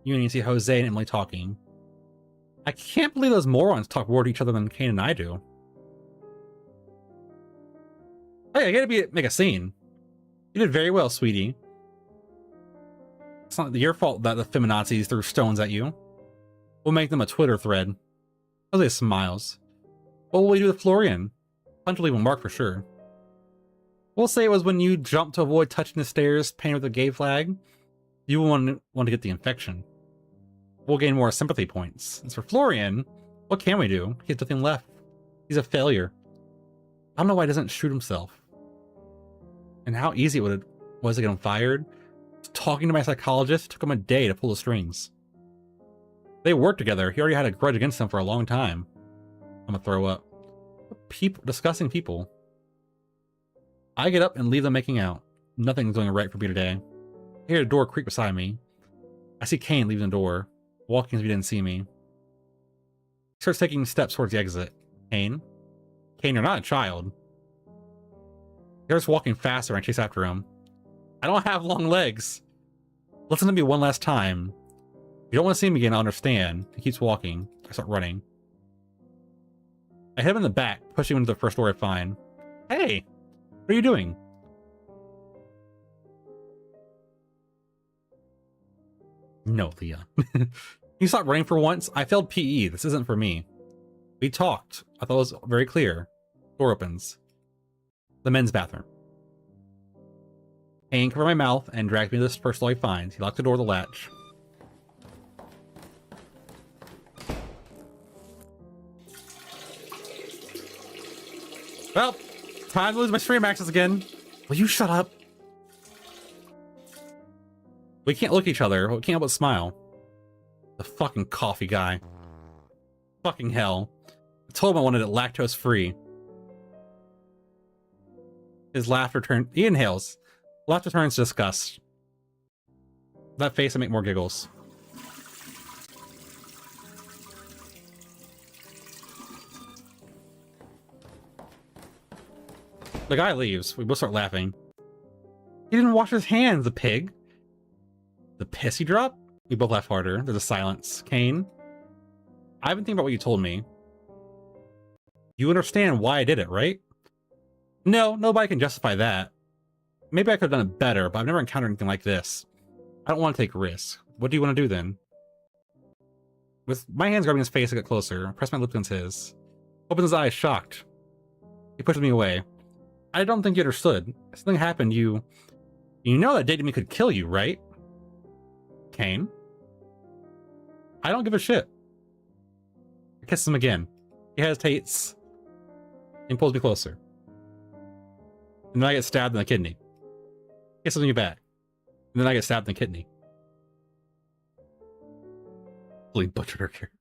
and see Jose and Emily talking. I can't believe those morons talk more to each other than Kane and I do. Hey, I gotta make a scene. You did very well, sweetie. It's not your fault that the feminazis threw stones at you. We'll make them a Twitter thread. Jose smiles. What will we do with Florian? Punch will leave a mark for sure. We'll say it was when you jumped to avoid touching the stairs painted with a gay flag. You want to get the infection. We'll gain more sympathy points. As for Florian, what can we do? He has nothing left. He's a failure. I don't know why he doesn't shoot himself. And how easy it was to get him fired. Talking to my psychologist took him a day to pull the strings. They worked together. He already had a grudge against them for a long time. I'm gonna throw up. Disgusting people. I get up and leave them making out. Nothing's going right for me today. I hear a door creak beside me. I see Kane leaving the door, walking as if he didn't see me. He starts taking steps towards the exit. Kane? Kane, you're not a child. He starts walking faster and I chase after him. I don't have long legs. Listen to me one last time. If you don't want to see him again, I'll understand. He keeps walking. I start running. I hit him in the back, pushing him into the first door I find. Hey! What are you doing? No, Leon. You stop running for once? I failed PE. This isn't for me. We talked. I thought it was very clear. Door opens. The men's bathroom. Kane covered my mouth and dragged me to this first floor he finds. He locked the door with a latch. Well, time to lose my stream access again. Will you shut up? We can't look at each other. We can't help but smile. The fucking coffee guy. Fucking hell. I told him I wanted it lactose free. His laughter turned. He inhales. Laughter turns to disgust. That face will make more giggles. The guy leaves. We both start laughing. He didn't wash his hands, the pig. The piss he dropped? We both laugh harder. There's a silence. Kane, I've been thinking about what you told me. You understand why I did it, right? No, nobody can justify that. Maybe I could have done it better, but I've never encountered anything like this. I don't want to take risks. What do you want to do then? With my hands grabbing his face, I get closer. I press my lips against his. Opens his eyes, shocked. He pushes me away. I don't think you understood. Something happened. You know that dating me could kill you, right? Kane? I don't give a shit. I kiss him again. He hesitates and pulls me closer. And then I get stabbed in the kidney. Kisses me back. And then I get stabbed in the kidney. Fully butchered her here.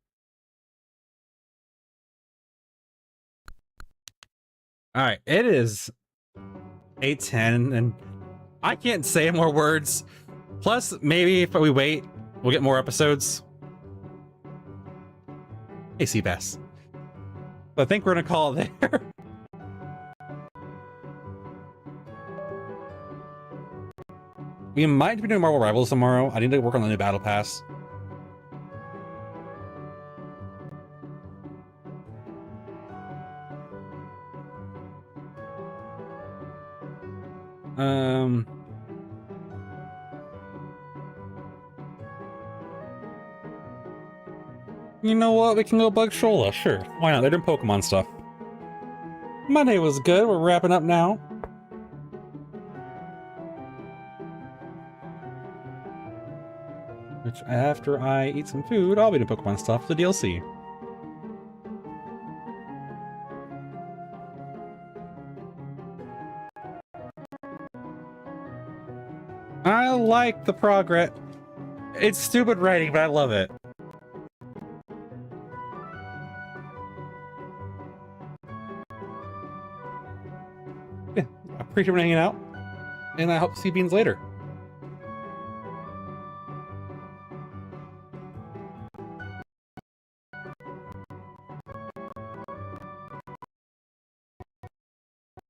Alright, it is 8:10 and I can't say more words. Plus, maybe if we wait, we'll get more episodes. Hey, Seabass. But I think we're gonna call it there. We might be doing Marvel Rivals tomorrow. I need to work on the new Battle Pass. You know what? We can go bug Shola. Sure. Why not? They're doing Pokemon stuff. Monday was good. We're wrapping up now. Which, after I eat some food, I'll be doing Pokemon stuff. The DLC. I like the progress. It's stupid writing, but I love it. Yeah, I appreciate everyone hanging out, and I hope to see Beans later.